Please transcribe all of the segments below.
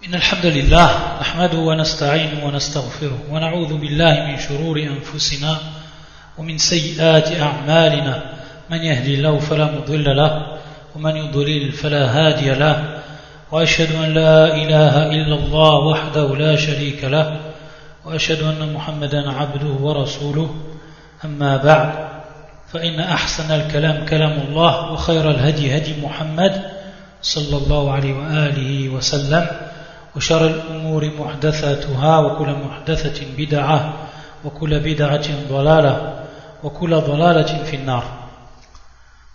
إن الحمد لله نحمده ونستعينه ونستغفره ونعوذ بالله من شرور أنفسنا ومن سيئات أعمالنا من يهدي الله فلا مضل له ومن يضلل فلا هادي له وأشهد أن لا إله إلا الله وحده لا شريك له وأشهد أن محمدا عبده ورسوله أما بعد فإن أحسن الكلام كلام الله وخير الهدي هدي محمد صلى الله عليه وآله وسلم وشر الأمور محدثاتها وكل محدثة بدعة وكل بدعة ضلالة وكل ضلالة في النار.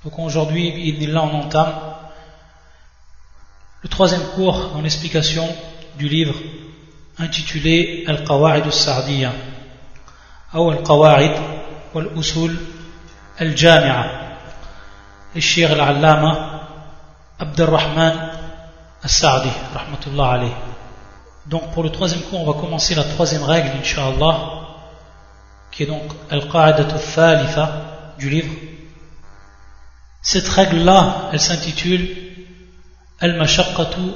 Donc aujourd'hui, bi'idhnillah, on entame le troisième cours en explication du livre intitulé Al-Qawa'id al-Sa'diyya ou Al-Qawa'id wal-Usul al-Jami'a le Cheikh al-Allama Abdurrahman al-Sa'di rahmatullah alayh. Donc pour le troisième cours, on va commencer la troisième règle incha'Allah, qui est donc Al-Qa'idatu al-Thalitha du livre. Cette règle-là, elle s'intitule Al-Mashaqqatu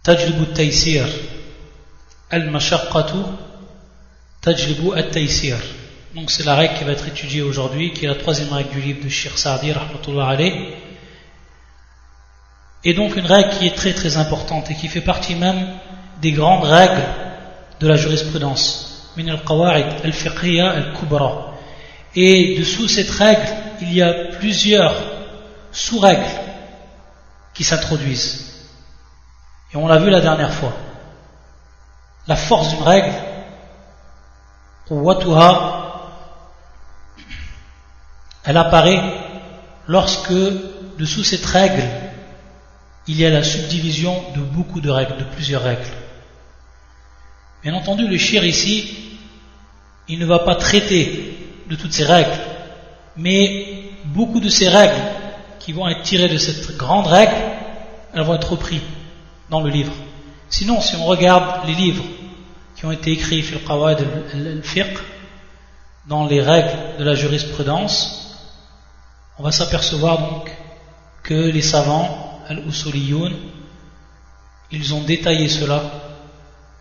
tajlibu at-taysir. Al-Mashaqqatu tajlibu at-taysir. Donc c'est la règle qui va être étudiée aujourd'hui, qui est la troisième règle du livre de Cheikh Sa'di rahmatullah alayh. Et donc une règle qui est très très importante et qui fait partie même des grandes règles de la jurisprudence. Min al-Qawa'id al-Fiqhiyya al-Kubra. Et dessous cette règle, il y a plusieurs sous-règles qui s'introduisent. Et on l'a vu la dernière fois. La force d'une règle, quwwatuha, elle apparaît lorsque dessous cette règle, il y a la subdivision de beaucoup de règles, de plusieurs règles. Bien entendu, le shir ici, il ne va pas traiter de toutes ces règles, mais beaucoup de ces règles qui vont être tirées de cette grande règle, elles vont être reprises dans le livre. Sinon, si on regarde les livres qui ont été écrits fil Qawa'id al-Fiqh, dans les règles de la jurisprudence, on va s'apercevoir donc que les savants al-Usuliyun, ils ont détaillé cela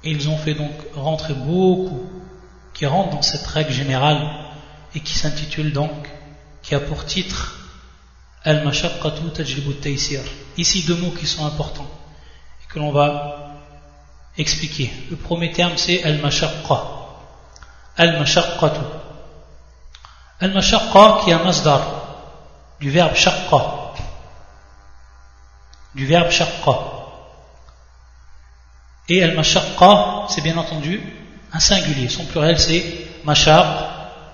et ils ont fait donc rentrer beaucoup qui rentrent dans cette règle générale et qui s'intitule donc, qui a pour titre Al-Mashaqqatu tajlibu at-taysir. Ici deux mots qui sont importants et que l'on va expliquer. Le premier terme c'est Al-Mashaqqa. Al-Mashaqqatu. Al-Mashaqqa qui est un masdar du verbe shaqqa. Du verbe shaqqa. Et al-mashaqqa, c'est bien entendu un singulier. Son pluriel c'est mashaq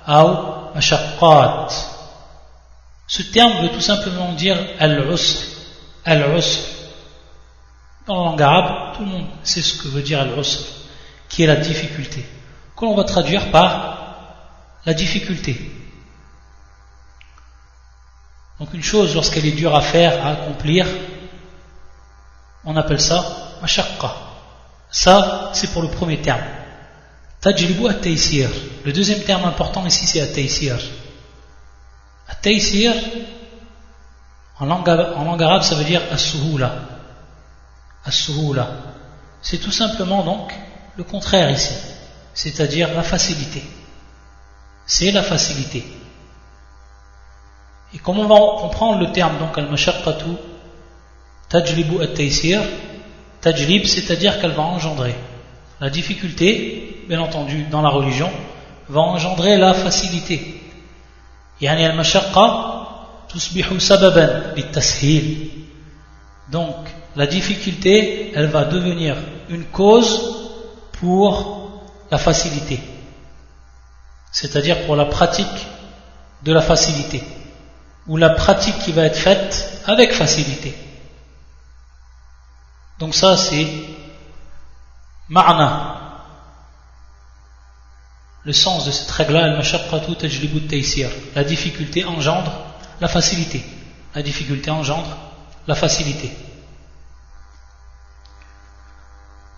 ou mashaqqat. Ce terme veut tout simplement dire al-usr. Al-usr. Dans la langue arabe, tout le monde sait ce que veut dire al-usr, qui est la difficulté, que l'on va traduire par la difficulté. Donc une chose, lorsqu'elle est dure à faire, à accomplir, on appelle ça mashaqqa. Ça, c'est pour le premier terme. Tajlibu at-taysir. Le deuxième terme important ici, c'est at-taysir. At-taysir, en langue arabe, ça veut dire as-suhula. As-suhula. C'est tout simplement donc le contraire ici, c'est-à-dire la facilité. C'est la facilité. Et comme on va comprendre le terme donc al-mashaqqatu tajlibu at-taysir, tajlib, c'est-à-dire qu'elle va engendrer la difficulté, bien entendu dans la religion, va engendrer la facilité. Yani al-mashaqqa tusbihu sababan bit-tashil. Donc la difficulté, elle va devenir une cause pour la facilité, c'est-à-dire pour la pratique de la facilité, ou la pratique qui va être faite avec facilité. Donc ça c'est ma'na, le sens de cette règle-là, al-mashaqqatu tajlibu at-taysir. La difficulté engendre la facilité. La difficulté engendre la facilité.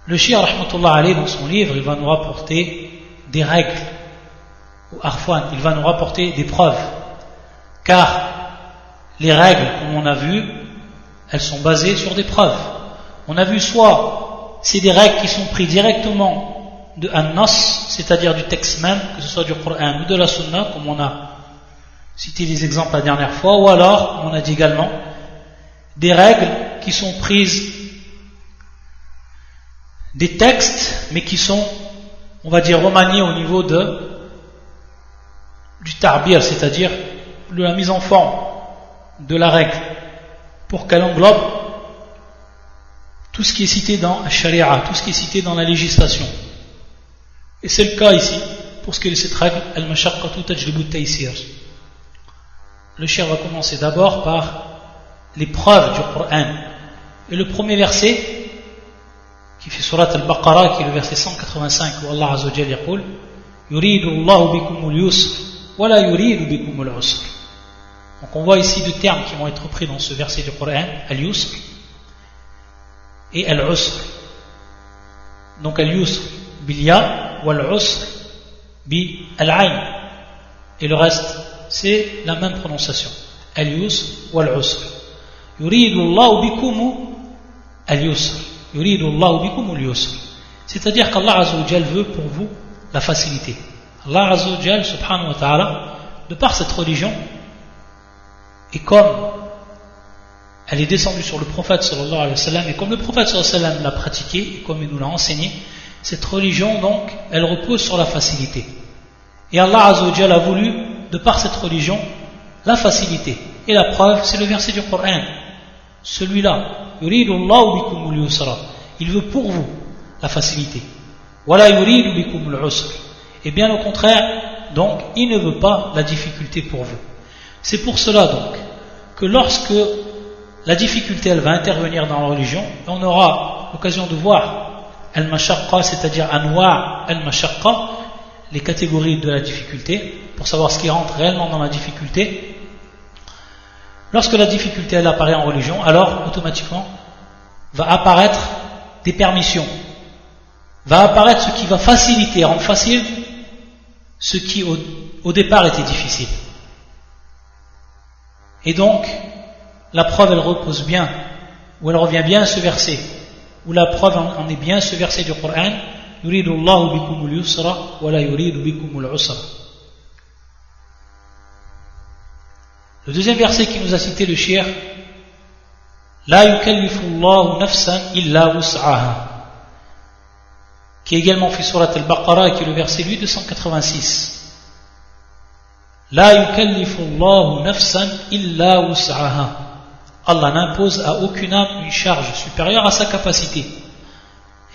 Le Cheikh rahmatullah alayh dans son livre, il va nous rapporter des règles, ou arfwan, il va nous rapporter des preuves, car les règles, comme on a vu, elles sont basées sur des preuves. On a vu soit c'est des règles qui sont prises directement de An-Nas, c'est-à-dire du texte même, que ce soit du Coran ou de la Sunna, comme on a cité des exemples la dernière fois, ou alors, on a dit également, des règles qui sont prises des textes, mais qui sont, on va dire, remaniés au niveau du tarbir, c'est-à-dire de la mise en forme de la règle, pour qu'elle englobe tout ce qui est cité dans la sharia, tout ce qui est cité dans la législation. Et c'est le cas ici, pour ce qui est de cette règle, al-mashaqqatu tajlibu at-taysir. Le cheikh va commencer d'abord par les preuves du Coran. Et le premier verset, qui fait surat al-Baqarah, qui est le verset 185, où Allah Azza wa Jalla yaqul, yuridu Allahu bikumul yusr, wa la yuridu bikumul usr. Donc on voit ici deux termes qui vont être repris dans ce verset du Coran, al-yusr et al-usr. Donc al-yusr bil-ya ou al-usr bil-ayn. Et le reste, c'est la même prononciation. Al-yusr ou al-usr. Yuridu Allahu bikumul al-yusr. Yuridu Allahu bikumul yusr. C'est-à-dire qu'Allah Azza wa Jalla veut pour vous la facilité. Allah Azza wa Jalla subhanahu wa ta'ala, de par cette religion, et comme elle est descendue sur le prophète sallallahu alayhi wa sallam, et comme le prophète sallallahu alayhi wa sallam l'a pratiquée, et comme il nous l'a enseigné, cette religion donc, elle repose sur la facilité. Et Allah Azza wa Jalla a voulu, de par cette religion, la facilité. Et la preuve, c'est le verset du Coran. Celui-là, yuridu Allahu bikumul yusra. Il veut pour vous la facilité. Wala yuridu bikumul usr. Et bien au contraire, donc, il ne veut pas la difficulté pour vous. C'est pour cela donc que lorsque la difficulté elle va intervenir dans la religion, on aura l'occasion de voir al-mashaqqa, c'est-à-dire anwa' al-mashaqqa, les catégories de la difficulté, pour savoir ce qui rentre réellement dans la difficulté. Lorsque la difficulté elle apparaît en religion, alors automatiquement va apparaître des permissions, va apparaître ce qui va faciliter, rendre facile ce qui au départ était difficile. Et donc, la preuve elle repose bien, ou elle revient bien à ce verset, ou la preuve en est bien ce verset du Coran, yuridu Allahu bikumul yusra wa la yuridu bikumul usra. Le deuxième verset qui nous a cité le cheikh, la yukallifu Allahu nafsan illa wus'aha, qui est également fait surat al-Baqarah, qui est le verset 286. La yukallifu Allahu nafsan illa wus'aha. Allah n'impose à aucune âme une charge supérieure à sa capacité.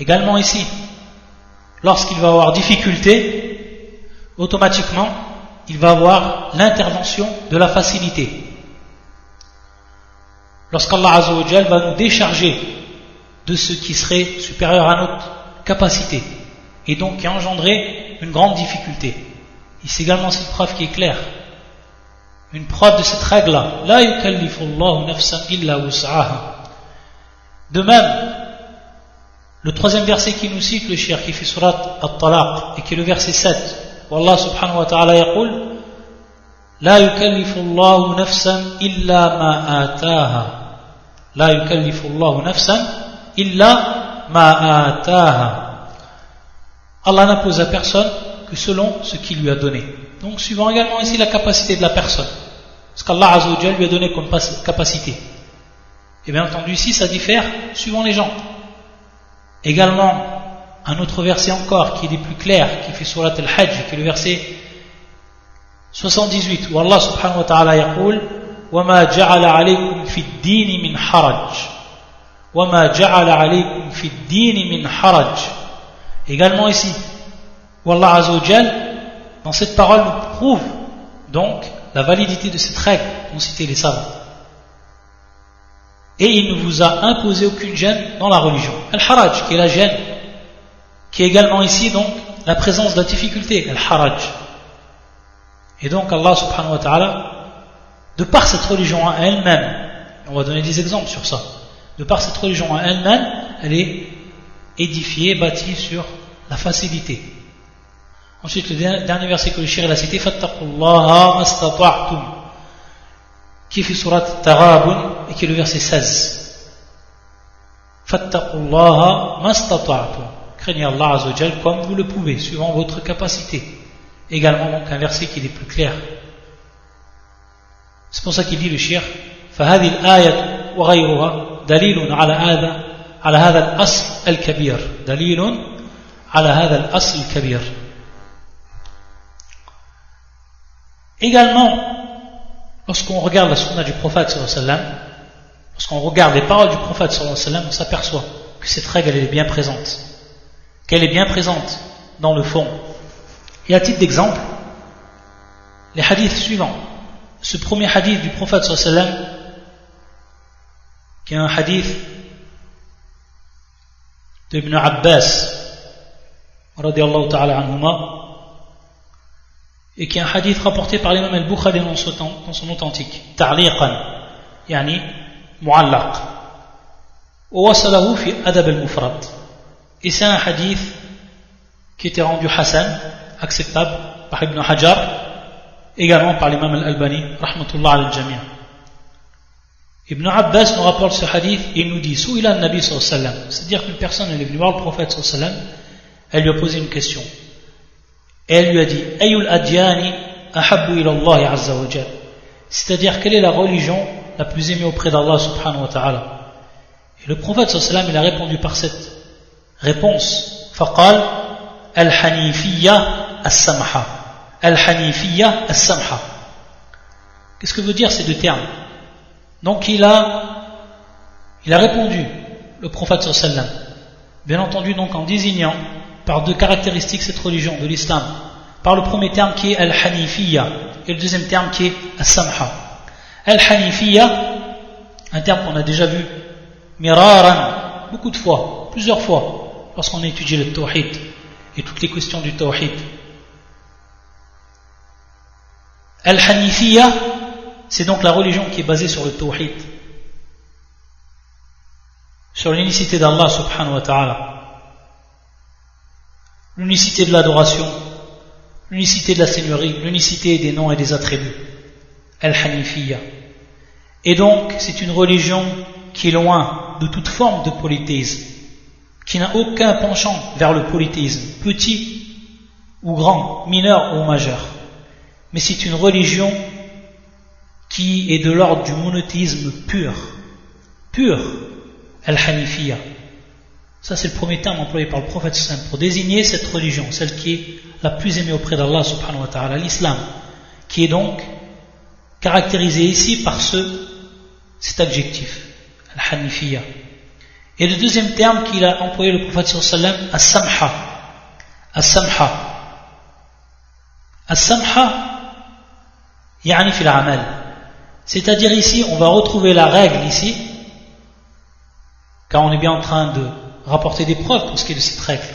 Également ici, lorsqu'il va avoir difficulté, automatiquement, il va avoir l'intervention de la facilité. Lorsqu'Allah Azza wa Jalla va nous décharger de ce qui serait supérieur à notre capacité, et donc qui a engendré une grande difficulté. Ici également c'est une preuve qui est claire, une preuve de cette règle-là. La yukallifu Allahu nafsan illa wus'aha. De même, le troisième verset qui nous cite le cheikh, qui fait surat At-Talaq, et qui est le verset 7, où Allah subhanahu wa ta'ala yaqul, la yukallifu Allahu nafsan illa ma ataha. La yukallifu Allahu nafsan illa ma ataha. Allah n'impose à personne que selon ce qu'il lui a donné. Donc suivant également ici la capacité de la personne, ce qu'Allah Azza wa Jalla lui a donné comme capacité. Et bien entendu ici ça diffère suivant les gens. Également un autre verset encore qui est des plus clairs, qui fait surat al-Hajj, qui est le verset 78, où Allah subhanahu wa ta'ala yaqul, وَمَا جَعَلَ عَلَيْكُمْ فِي الدِّينِ مِنْ حَرَجٍ وَمَا جَعَلَ عَلَيْكُمْ فِي الدِّينِ مِنْ حَرَجٍ. Également ici, où Allah Azza wa Jalla, dans cette parole, nous prouve donc la validité de cette règle qu'ont cité les savants. Et il ne vous a imposé aucune gêne dans la religion. Al-Haraj, qui est la gêne, qui est également ici donc la présence de la difficulté, Al-Haraj. Et donc Allah subhanahu wa ta'ala, de par cette religion à elle-même, on va donner des exemples sur ça, de par cette religion à elle-même, elle est édifiée, bâtie sur la facilité. Ensuite, le dernier verset que le cheikh a cité, fattaqullaha mastata'tum, qui est fait surat Taghabun, et qui est le verset 16. fattaqullaha mastata'tum. Craignez Allah Azza wa Jal comme vous le pouvez, suivant votre capacité. Également donc un verset qui est plus clair. C'est pour ça qu'il dit le cheikh فهذه الآية وغيرها دليل على هذا الأصل الكبير دليل على هذا الأصل الكبير. Également, lorsqu'on regarde la sunna du prophète sallallahu alayhi wa sallam, lorsqu'on regarde les paroles du prophète sallallahu alayhi wa sallam, on s'aperçoit que cette règle elle est bien présente, qu'elle est bien présente dans le fond. Et à titre d'exemple, les hadiths suivants. Ce premier hadith du prophète sallallahu alayhi wa sallam, qui est un hadith d'Ibn Abbas radiyallahu ta'ala anhuma, et qui est un hadith rapporté par l'imam al-Bukhari dans son authentique, ta'liqan, yani mu'allaq, wa wasalahu fi adab al-mufrad. Et c'est un hadith qui était rendu hasan, acceptable par Ibn Hajar, également par l'imam al-Albani rahmatullah al-jami'. Ibn Abbas nous rapporte ce hadith et il nous dit Souila al-Nabi sallallahu alayhi wa sallam, c'est-à-dire qu'une personne elle est venue voir le prophète sallallahu alayhi wa sallam, elle lui a posé une question et elle lui a dit Ayyul adyani ahabbu ila Allah azza wa jal, c'est-à-dire quelle est la religion la plus aimée auprès d'Allah subhanahu wa ta'ala. Et le prophète sallallahu alayhi wa sallam il a répondu par cette réponse faqal al-hanifiyya as-samha, al-hanifiyya as-samha. Qu'est-ce que veut dire ces deux termes? Donc il a répondu, le prophète sallallahu alayhi wa sallam, bien entendu donc en désignant par deux caractéristiques cette religion de l'islam, par le premier terme qui est al-hanifiyya et le deuxième terme qui est as-samha. Al-hanifiyya, un terme qu'on a déjà vu miraran, beaucoup de fois, plusieurs fois, lorsqu'on a étudié le tawhid et toutes les questions du tawhid. Al-hanifiyya, c'est donc la religion qui est basée sur le tawhid, sur l'unicité d'Allah subhanahu wa ta'ala, l'unicité de l'adoration, l'unicité de la seigneurie, l'unicité des noms et des attributs. Al-Hanifiyya. Et donc, c'est une religion qui est loin de toute forme de polythéisme, qui n'a aucun penchant vers le polythéisme, petit ou grand, mineur ou majeur. Mais c'est une religion qui est de l'ordre du monothéisme pur, Al-Hanifiyya. Ça c'est le premier terme employé par le prophète pour désigner cette religion, celle qui est la plus aimée auprès d'Allah subhanahu wa ta'ala, l'islam, qui est donc caractérisé ici par cet adjectif, Al-Hanifiyya. Et le deuxième terme qu'il a employé le prophète sallallahu alayhi wa sallam, As-Samha. As-Samha, yani fil amal. C'est-à-dire ici, on va retrouver la règle ici, car on est bien en train de rapporter des preuves pour ce qui est de cette règle.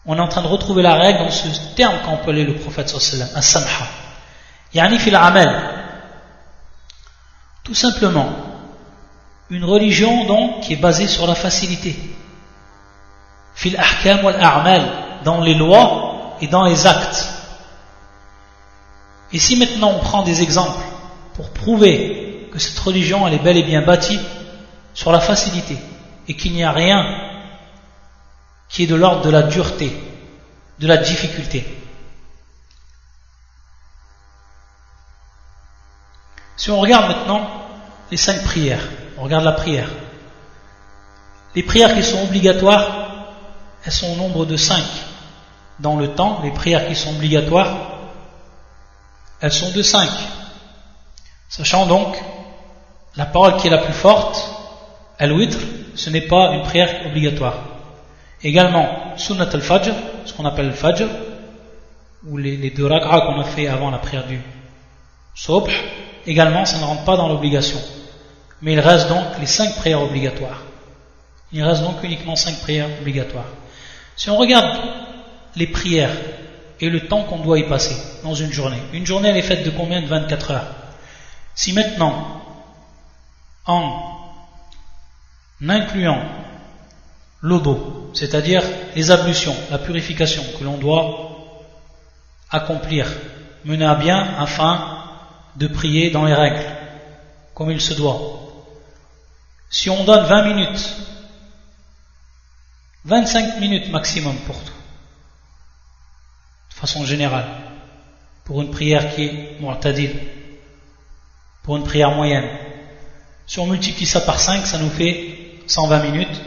On est en train de retrouver la règle dans ce terme qu'a employé le prophète sallallahu alayhi wa sallam, as-samha. Yani fil amal. Tout simplement, une religion donc qui est basée sur la facilité. Fil ahkam wal a'mal, dans les lois et dans les actes. Et si maintenant on prend des exemples pour prouver que cette religion elle est bel et bien bâtie sur la facilité et qu'il n'y a rien qui est de l'ordre de la dureté, de la difficulté. Si on regarde maintenant les 5 prières, on regarde la prière. Les prières qui sont obligatoires, elles sont au nombre de 5 dans le temps. Les prières qui sont obligatoires, elles sont de 5. Sachant donc, la parole qui est la plus forte, al-witr, ce n'est pas une prière obligatoire. Également, sunnat al-fajr, ce qu'on appelle le fajr, ou les 2 rak'a qu'on a fait avant la prière du subh, également, ça ne rentre pas dans l'obligation. Mais il reste donc les 5 prières obligatoires. Il reste donc uniquement 5 prières obligatoires. Si on regarde les prières et le temps qu'on doit y passer dans une journée elle est faite de combien? De 24 heures. Si maintenant, en incluant l'odo, c'est-à-dire les ablutions, la purification que l'on doit accomplir, mener à bien afin de prier dans les règles, comme il se doit. Si on donne 20 minutes 25 minutes maximum pour tout, de façon générale, pour une prière qui est mu'tadil, pour une prière moyenne. Si on multiplie ça par 5, ça nous fait 120 minutes,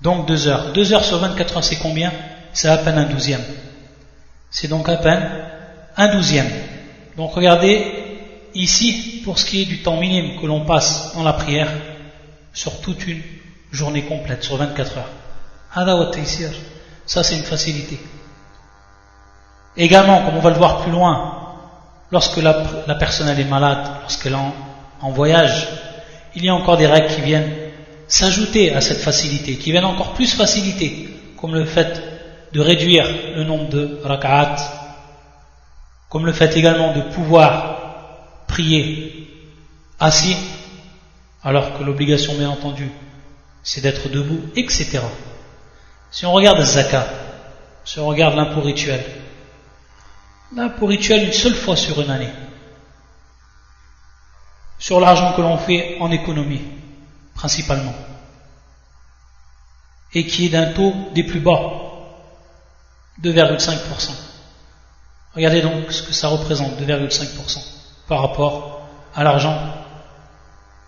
donc 2 heures. 2 heures sur 24 heures, c'est combien? C'est à peine un douzième. C'est donc à peine un douzième. Donc regardez ici, pour ce qui est du temps minime que l'on passe dans la prière, sur toute une journée complète, sur 24 heures. Ça, c'est une facilité. Également, comme on va le voir plus loin, lorsque la personne elle est malade, lorsqu'elle est en voyage, il y a encore des règles qui viennent s'ajouter à cette facilité, qui viennent encore plus faciliter, comme le fait de réduire le nombre de rak'at, comme le fait également de pouvoir prier assis, alors que l'obligation, bien entendu, c'est d'être debout, etc. Si on regarde le zakat, si on regarde l'impôt rituel une seule fois sur une année, sur l'argent que l'on fait en économie, principalement, et qui est d'un taux des plus bas, 2,5%. Regardez donc ce que ça représente, 2,5%, par rapport à l'argent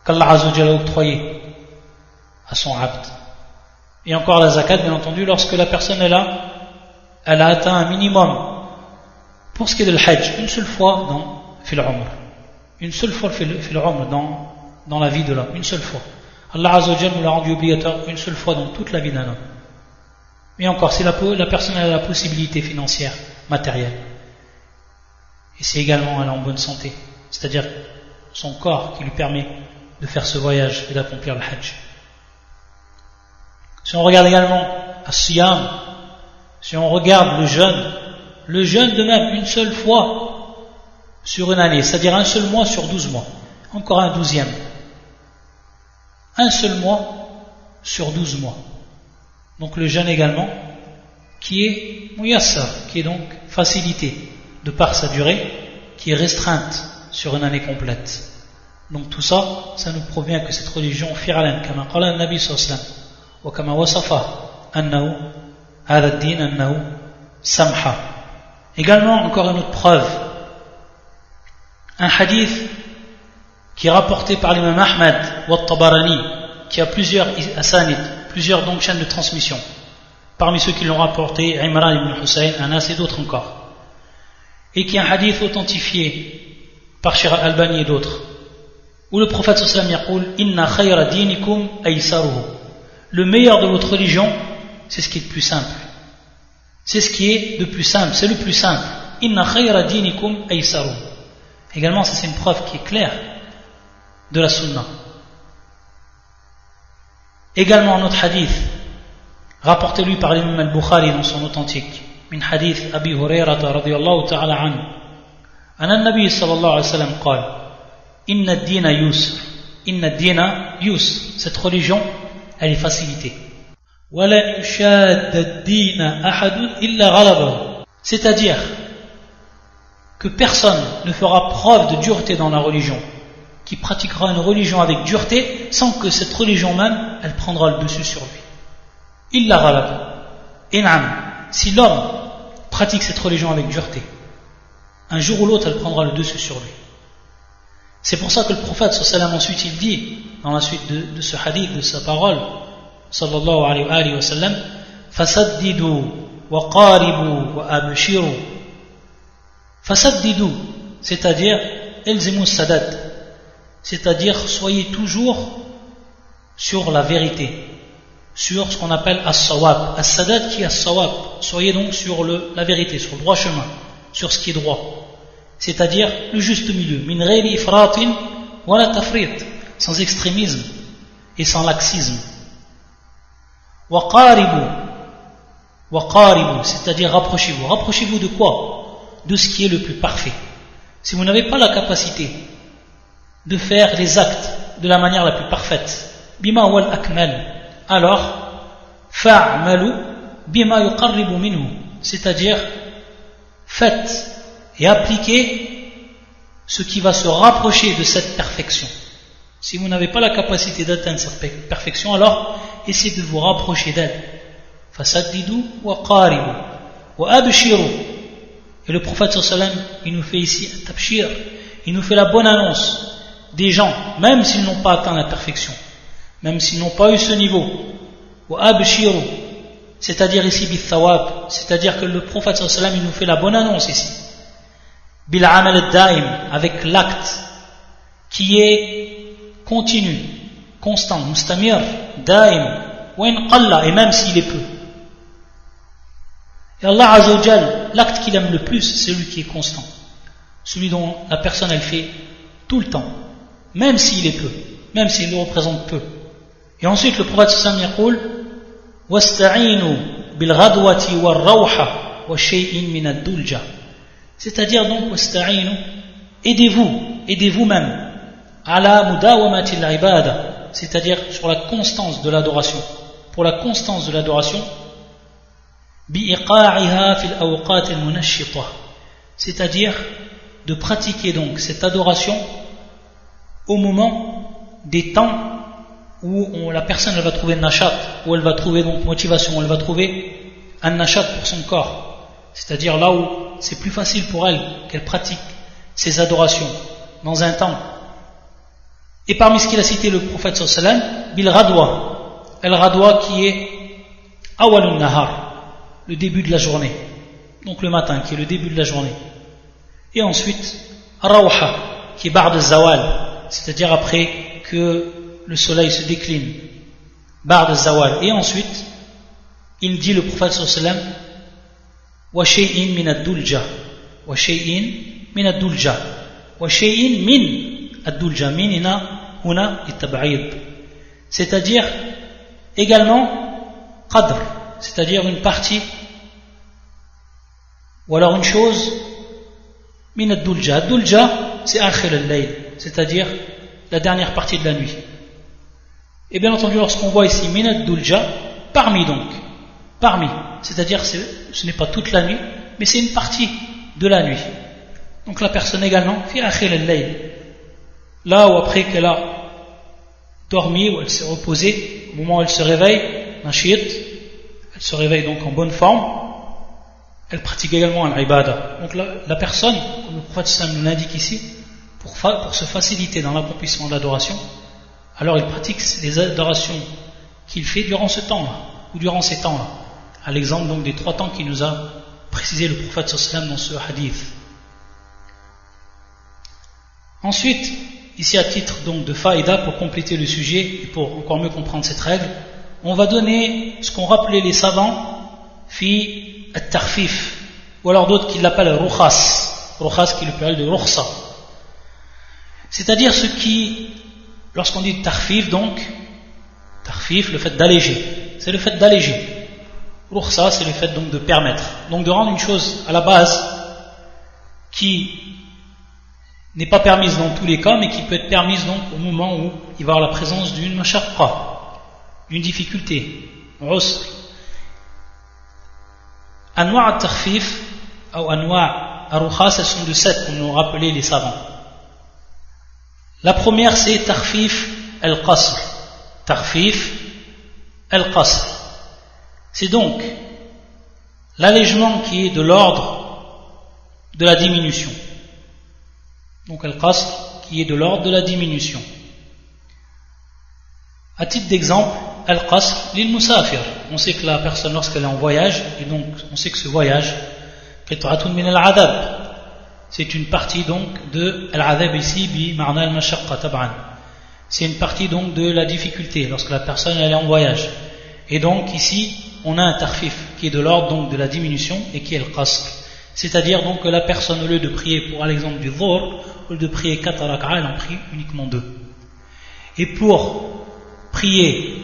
qu'Allah Azza wa Jalla a octroyé à son abd. Et encore la zakat, bien entendu, lorsque la personne est là, elle a atteint un minimum. Pour ce qui est de l'hajj, une seule fois dans fil umr, une seule fois fil umr dans la vie de l'homme, une seule fois. Allah Azza wa Jalla nous l'a rendu obligatoire une seule fois dans toute la vie d'un homme. Mais encore, si la personne a la possibilité financière, matérielle, et c'est également elle est en bonne santé, c'est-à-dire son corps qui lui permet de faire ce voyage et d'accomplir le hajj. Si on regarde également as-siyam, si on regarde le jeûne de même une seule fois sur une année, c'est-à-dire un seul mois sur 12 mois, encore un douzième, un seul mois sur 12 mois. Donc le jeûne également, qui est muyassar, qui est donc facilité de par sa durée, qui est restreinte sur une année complète. Donc tout ça, ça nous provient que cette religion fi'alan, kama qala an-nabi sallallahu alayhi wa sallam, wa kama wasafa annahu hadha ad-din annahu samha. Également, encore une autre preuve, un hadith qui est rapporté par l'imam Ahmad wa Tabarani, qui a plusieurs asanid, plusieurs donc chaînes de transmission. Parmi ceux qui l'ont rapporté, Imran ibn Hussein, Anas et d'autres encore. Et qui est un hadith authentifié par Sheikh al-Albani et d'autres, où le prophète sallallahu alayhi wa sallam dit Inna khayra dinikum aysaruhu. Le meilleur de votre religion, c'est ce qui est le plus simple. C'est ce qui est le plus simple, c'est le plus simple. Inna khayra dinikum aysaruhu. Également, ça c'est une preuve qui est claire de la sunna. Également un autre hadith rapporté lui par l'imam al-Bukhari dans son authentique, min hadith Abi Hurayrata radiyallahu ta'ala anhu, anna an-nabi sallallahu alayhi wa sallam qala inna ad-dina yusr, inna ad-dina yusr, cette religion elle est facilitée. Wala yushadda ad-dina ahadun illa ghalabahu, c'est-à-dire que personne ne fera preuve de dureté dans la religion, qui pratiquera une religion avec dureté sans que cette religion même elle prendra le dessus sur lui. Illa ghalaba. In'am, si l'homme pratique cette religion avec dureté, un jour ou l'autre elle prendra le dessus sur lui. C'est pour ça que le prophète sallallahu alayhi wa sallam ensuite il dit dans la suite de ce hadith, de sa parole sallallahu alayhi wa sallam, fasaddidu wa qaribu wa abshiru. Fasaddidu, c'est-à-dire elzimu sadad, c'est-à-dire soyez toujours sur la vérité, sur ce qu'on appelle as-sawab, as-sadad qui est as-sawab, soyez donc sur la vérité, sur le droit chemin, sur ce qui est droit, c'est-à-dire le juste milieu, min ghayri ifratin wala tafrit, sans extrémisme et sans laxisme. Wa qaribu, c'est-à-dire rapprochez-vous de quoi? De ce qui est le plus parfait. Si vous n'avez pas la capacité de faire les actes de la manière la plus parfaite, bima wal akmal, alors fa'malu bima yuqarribu minhu, c'est-à-dire faites et appliquez ce qui va se rapprocher de cette perfection. Si vous n'avez pas la capacité d'atteindre cette perfection, alors essayez de vous rapprocher d'elle. فَسَدِّدُوا وَقَارِبُوا وَأَبْشِرُوا. Et le prophète sallallahu alayhi wa sallam, il nous fait ici un tabshir, il nous fait la bonne annonce des gens, même s'ils n'ont pas atteint la perfection, même s'ils n'ont pas eu ce niveau. وَأَبْشِرُوا, c'est-à-dire ici bithawab, c'est-à-dire que le prophète sallallahu alayhi wa sallam, il nous fait la bonne annonce ici. Bil-amal ad-daim, avec l'acte qui est continu, constant, mustamir, daim, wa in qalla, et même s'il est peu. Et Allah Azza wa Jal, l'acte qu'il aime le plus, c'est celui qui est constant, celui dont la personne elle fait tout le temps, même s'il est peu, même s'il le représente peu. Et ensuite le prophète sallallahu alayhi wa sallam yaqul wasta'inu bil ghadwati war rawha wa shay'in min ad-dulja, c'est-à-dire donc wasta'inu, aidez-vous même ala mudawamati al-ibada, c'est-à-dire sur la constance de l'adoration, pour la constance de l'adoration, bi'iqa'iha fil awqat al-munashshita, c'est-à-dire de pratiquer donc cette adoration au moment des temps où la personne elle va trouver nashat, où elle va trouver donc motivation, elle va trouver un nashat pour son corps, c'est-à-dire là où c'est plus facile pour elle qu'elle pratique ces adorations dans un temps. Et parmi ce qu'il a cité le prophète sallallahu alayhi wa sallam, bil radwa, al radwa qui est awalun nahar, le début de la journée, donc le matin qui est le début de la journée, et ensuite rawha qui est ba'd al-zawal, c'est-à-dire après que le soleil se décline, ba'd al-zawal, et ensuite il dit le prophète sallallahu alayhi wa sallam wa shay'in min ad-dulja, wa shay'in min ad-dulja, wa shay'in min ad-dulja, min huna at-tab'id, c'est-à-dire également qadr, c'est-à-dire une partie, ou alors une chose, min ad-dulja. Ad-dulja, c'est akhir al-layl, c'est-à-dire la dernière partie de la nuit. Et bien entendu, lorsqu'on voit ici min ad-dulja, parmi, c'est-à-dire ce n'est pas toute la nuit, mais c'est une partie de la nuit. Donc la personne également, fi akhir al-layl, là où après qu'elle a dormi, où elle s'est reposée, au moment où elle se réveille, nashit, elle se réveille donc en bonne forme, elle pratique également l'ibada. Donc la personne, comme le prophète sallallahu nous l'indique ici, pour se faciliter dans l'accomplissement de l'adoration, alors il pratique les adorations qu'il fait durant ce temps-là, ou durant ces temps-là, à l'exemple donc des 3 temps qu'il nous a précisé le prophète sallallahu dans ce hadith. Ensuite, ici à titre donc de faïda, pour compléter le sujet et pour encore mieux comprendre cette règle, on va donner ce qu'ont rappelé les savants fi at-tarfif, ou alors d'autres qui l'appellent rukhas, rukhas qui est le pluriel de rukhsa, c'est-à-dire ce qui, lorsqu'on dit tarfif, donc tarfif, le fait d'alléger, c'est le fait d'alléger, rukhsa c'est le fait donc de permettre, donc de rendre une chose à la base qui n'est pas permise dans tous les cas, mais qui peut être permise donc au moment où il va y avoir la présence d'une mashaqqa, d'une difficulté, usr. Anwa' al-tarfif ou anwa' al-rukhas, elles sont de 7, comme l'ont rappelé les savants. La première c'est tarfif al-qasr. Tarfif al-qasr, c'est donc l'allègement qui est de l'ordre de la diminution. Donc al-qasr qui est de l'ordre de la diminution. À titre d'exemple, al-qasr lil musafir, on sait que la personne lorsqu'elle est en voyage, et donc on sait que ce voyage qit'atun min al-adab, c'est une partie donc de al-adab ici bi ma'na al-mashaqqa tab'an, c'est une partie donc de la difficulté lorsque la personne elle est en voyage, et donc ici on a un tarfif qui est de l'ordre donc de la diminution et qui est al-qasr, c'est-à-dire donc que la personne au lieu de prier pour l'exemple du dhuhr, au lieu de prier 4 rak'a, elle en prie uniquement 2, et pour prier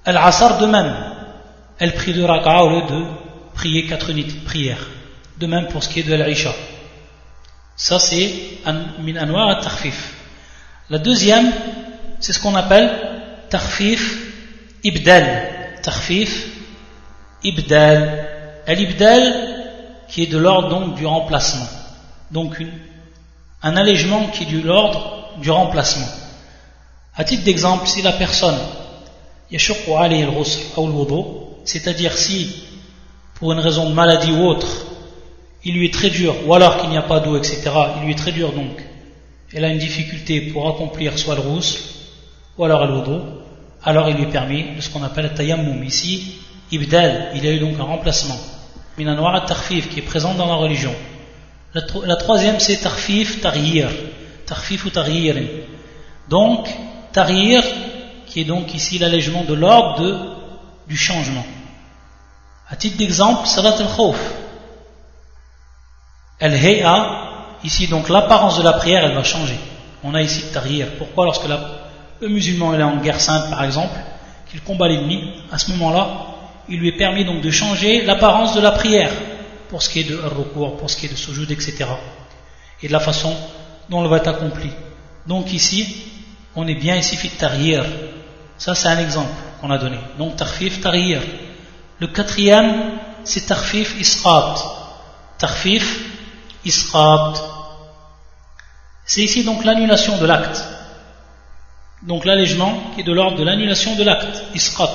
al-asr de même, elle prie 2 rak'a au lieu de prier 4 unités de prière, de même pour ce qui est de l'isha. Ça c'est min anwa' at-tarfif. La deuxième, c'est ce qu'on appelle tarfif ibdal. Tarfif ibdal. Al-ibdal qui est de l'ordre donc du remplacement. Donc un allègement qui est de l'ordre du remplacement. À titre d'exemple, si la personne yashaqu alayhi al-ghusl ou al-wudu, c'est-à-dire si, pour une raison de maladie ou autre, il lui est très dur, ou alors qu'il n'y a pas d'eau, etc., il lui est très dur donc, elle a une difficulté pour accomplir soit le rousse, ou alors al-wudu, alors il lui est permis de ce qu'on appelle le tayammum. Ici, ibdal, il y a eu donc un remplacement. Min anwa' at-takhfif qui est présent dans la religion. La troisième c'est takhfif taghir. Takhfif ou taghir. Donc, taghir, qui est donc ici l'allègement de l'ordre du changement. À titre d'exemple, salat al-khawf. Al-hay'a, ici donc l'apparence de la prière, elle va changer. On a ici le taghir. Pourquoi? Lorsque le musulman est en guerre sainte par exemple, qu'il combat l'ennemi, à ce moment-là, il lui est permis donc de changer l'apparence de la prière, pour ce qui est de ar-ruku', pour ce qui est de sujoud, etc. Et de la façon dont elle va être accomplie. Donc ici, on est bien ici fit taghir. Ça c'est un exemple qu'on a donné. Donc takhfif taghir. Le quatrième, c'est takhfif isqat. Takhfif isqat. C'est ici donc l'annulation de l'acte. Donc l'allègement qui est de l'ordre de l'annulation de l'acte, isqat.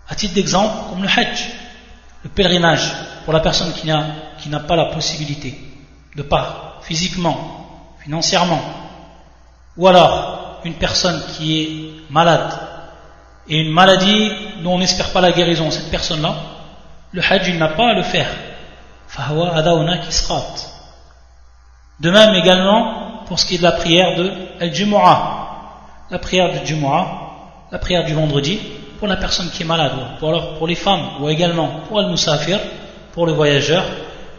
À titre d'exemple, comme le hajj, le pèlerinage, pour la personne qui n'a pas la possibilité de part, physiquement, financièrement, ou alors une personne qui est malade, et une maladie dont on n'espère pas la guérison, cette personne-là, le hajj il n'a pas à le faire. Fahawa adawna kisqat. De même également pour ce qui est de la prière de al-Jumu'ah, la prière du Jumu'ah, la prière du vendredi, pour la personne qui est malade, pour les femmes, ou également pour al-Musafir, pour le voyageur,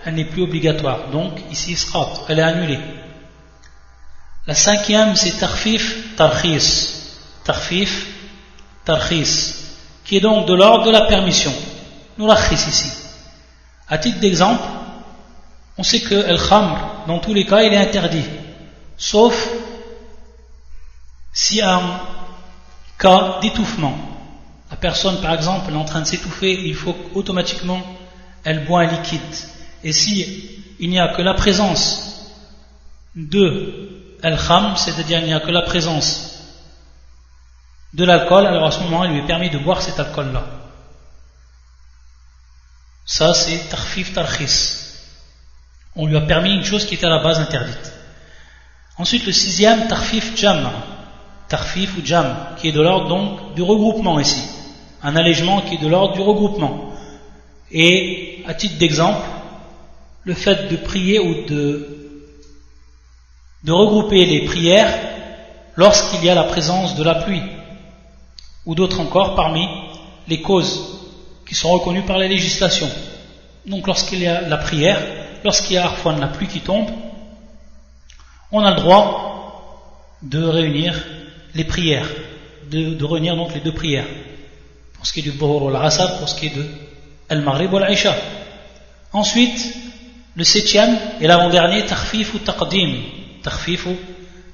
elle n'est plus obligatoire. Donc ici, isqat, elle est annulée. La cinquième, c'est takhfif tarkhis. Takhfif tarkhis, qui est donc de l'ordre de la permission. Nous rakhis ici. À titre d'exemple, on sait que al-khamr, dans tous les cas, il est interdit. Sauf s'il y a un cas d'étouffement. La personne, par exemple, elle est en train de s'étouffer, il faut qu'automatiquement elle boit un liquide. Et si il n'y a que la présence de al-kham, c'est-à-dire il n'y a que la présence de l'alcool, alors à ce moment, il lui est permis de boire cet alcool-là. Ça, c'est takhfif tarkhis. On lui a permis une chose qui était à la base interdite. Ensuite, le sixième, takhfif jam'. Takhfif ou jam', qui est de l'ordre donc du regroupement ici. Un allègement qui est de l'ordre du regroupement. Et à titre d'exemple, le fait de prier ou de regrouper les prières lorsqu'il y a la présence de la pluie, ou d'autres encore parmi les causes qui sont reconnues par la législation. Donc lorsqu'il y a la prière, lorsqu'il y a parfois la pluie qui tombe, on a le droit de réunir les prières, de réunir donc les deux prières, pour ce qui est du Dhuhr ou l'Asr, pour ce qui est de Al-Maghrib ou l'Aïcha. Ensuite, le septième et l'avant-dernier, takhfif ou taqdim. Takhfif ou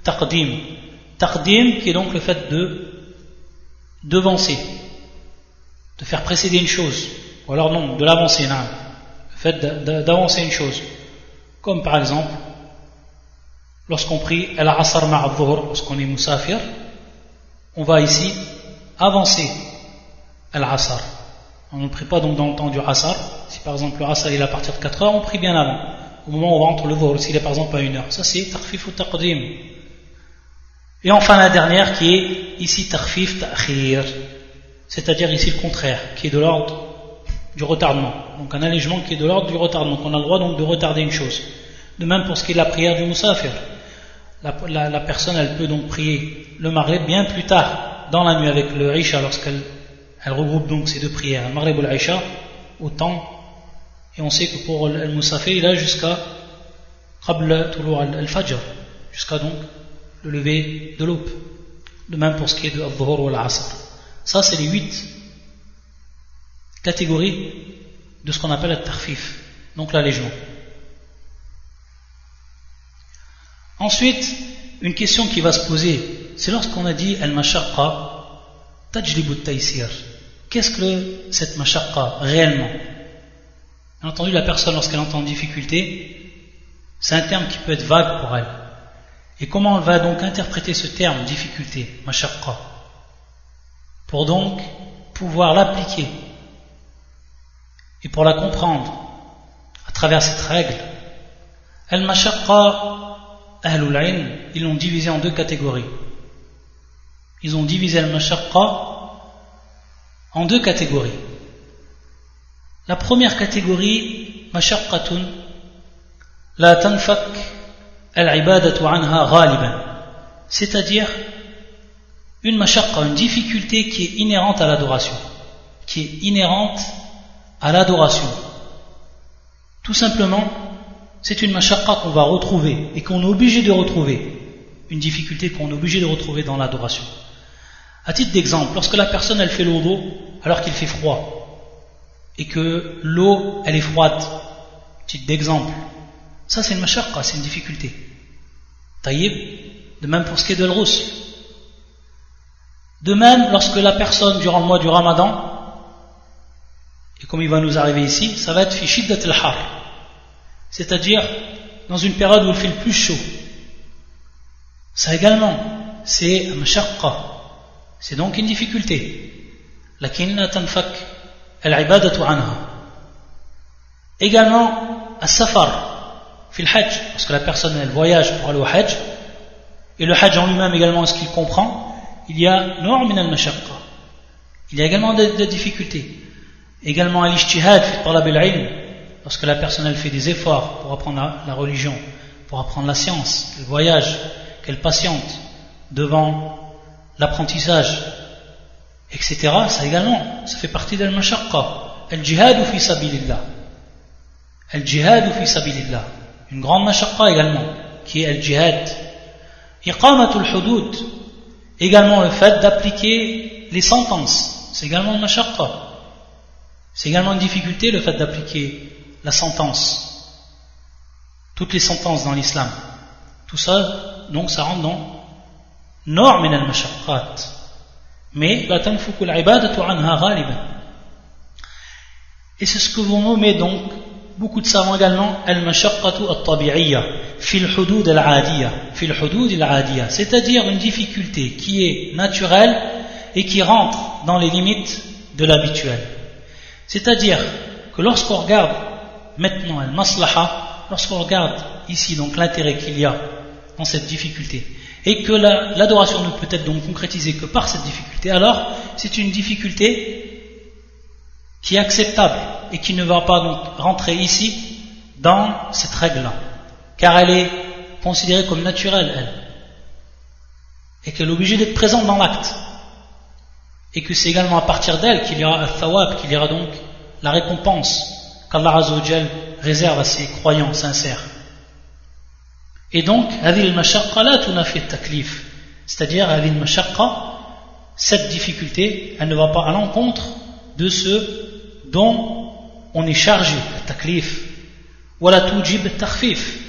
taqdim. Taqdim qui est donc le fait de devancer, de faire précéder une chose, ou alors non, de l'avancer, non. Le fait d'avancer une chose. Comme par exemple, lorsqu'on prie Al-Asr ma'a-Dhuhr, lorsqu'on est Musafir, on va ici avancer Al-Asr. On ne prie pas donc dans le temps du Asr. Si par exemple le Asr est à partir de 4 heures, on prie bien avant. Au moment où on rentre le Dhuhr, s'il est par exemple à 1 heure. Ça c'est takhfif ou taqdim. Et enfin la dernière qui est ici takhfif ta'khir. C'est-à-dire ici le contraire, qui est de l'ordre du retardement. Donc un allègement qui est de l'ordre du retardement. Donc on a le droit donc de retarder une chose. De même pour ce qui est de la prière du Musafir. La personne elle peut donc prier le Maghrib bien plus tard dans la nuit avec le Isha lorsqu'elle regroupe donc ces deux prières, le Maghrib ou l'Aïcha, au temps, et on sait que pour le Musafir il a jusqu'à Qabla Tulu' al-Fajr, jusqu'à donc le lever de l'aube. De même pour ce qui est de Al-Dhuhr ou Al-Asr. Ça c'est les 8 catégories de ce qu'on appelle le takhfif, donc l'allègement. Ensuite, une question qui va se poser, c'est lorsqu'on a dit al-mashaqqa tajlibu at-taysir. Qu'est-ce que cette mashaqqa réellement? Bien entendu, la personne lorsqu'elle entend difficulté, c'est un terme qui peut être vague pour elle. Et comment elle va donc interpréter ce terme difficulté, mashaqqa, pour donc pouvoir l'appliquer et pour la comprendre à travers cette règle, al-mashaqqa, ahlul ilm, ils l'ont divisé en deux catégories. Ils ont divisé al-mashaqqa en deux catégories. La première catégorie, mashaqqatun la tanfak al-ibadatu anha ghaliban, c'est-à-dire une mashaqqa, une difficulté qui est inhérente à l'adoration, qui est inhérente à l'adoration. Tout simplement, c'est une mashaqqa qu'on va retrouver et qu'on est obligé de retrouver, une difficulté qu'on est obligé de retrouver dans l'adoration. À titre d'exemple, lorsque la personne elle fait l'odo alors qu'il fait froid et que l'eau elle est froide, titre d'exemple, ça c'est une mashaqqa, c'est une difficulté. Taïb, de même pour ce qui est de l'rusl. De même, lorsque la personne durant le mois du Ramadan, et comme il va nous arriver ici, ça va être fi shiddat al-har, c'est-à-dire dans une période où il fait le plus chaud. Ça également, c'est mashaqqa, c'est donc une difficulté. Lakin la tanfak al-ibadatu anha. Également, as-safar, fi al-hajj, parce que la personne elle voyage pour aller au hajj, et le hajj en lui-même également, ce qu'il comprend, il y a nour min al-mashaqqa, il y a également des difficultés. Également al-ijtihad fi talab al-ilm, lorsque la personne elle fait des efforts pour apprendre la religion, pour apprendre la science, qu'elle voyage, qu'elle patiente devant l'apprentissage, etc. Ça également, ça fait partie de al-mashaqqa. Al-jihad fi sabilillah, al-jihad fi sabilillah, une grande mashaqqa également, qui est al-jihad. Iqamatul hudud, également le fait d'appliquer les sentences, c'est également une mashaqqa. C'est également une difficulté le fait d'appliquer la sentence, toutes les sentences dans l'islam. Tout ça, donc ça rentre dans nour min al-mashaqqat. Mais la tanfuku al-ibadatu anha ghaliban. Et c'est ce que vont nommer donc beaucoup de savants également al-mashaqqatu at-tabi'iyya fi al-hudud al-'adiyya, fi al-hudud al-'adiyya, c'est-à-dire une difficulté qui est naturelle et qui rentre dans les limites de l'habituel. C'est-à-dire que lorsqu'on regarde maintenant al-maslaha, lorsqu'on regarde ici donc l'intérêt qu'il y a dans cette difficulté, et que l'adoration ne peut être donc concrétisée que par cette difficulté, alors c'est une difficulté qui est acceptable et qui ne va pas donc rentrer ici dans cette règle-là, car elle est considérée comme naturelle, elle, et qu'elle est obligée d'être présente dans l'acte, et que c'est également à partir d'elle qu'il y aura al-thawab, qu'il y aura donc la récompense qu'Allah Azza wa Jal réserve à ses croyants sincères. Et donc, hadhihi al-mashaqqa la tunafi at-taklif, c'est-à-dire hadhihi al-mashaqqa, cette difficulté, elle ne va pas à l'encontre de ce dont on est chargé, at-taklif, wa la tujib at-takhfif,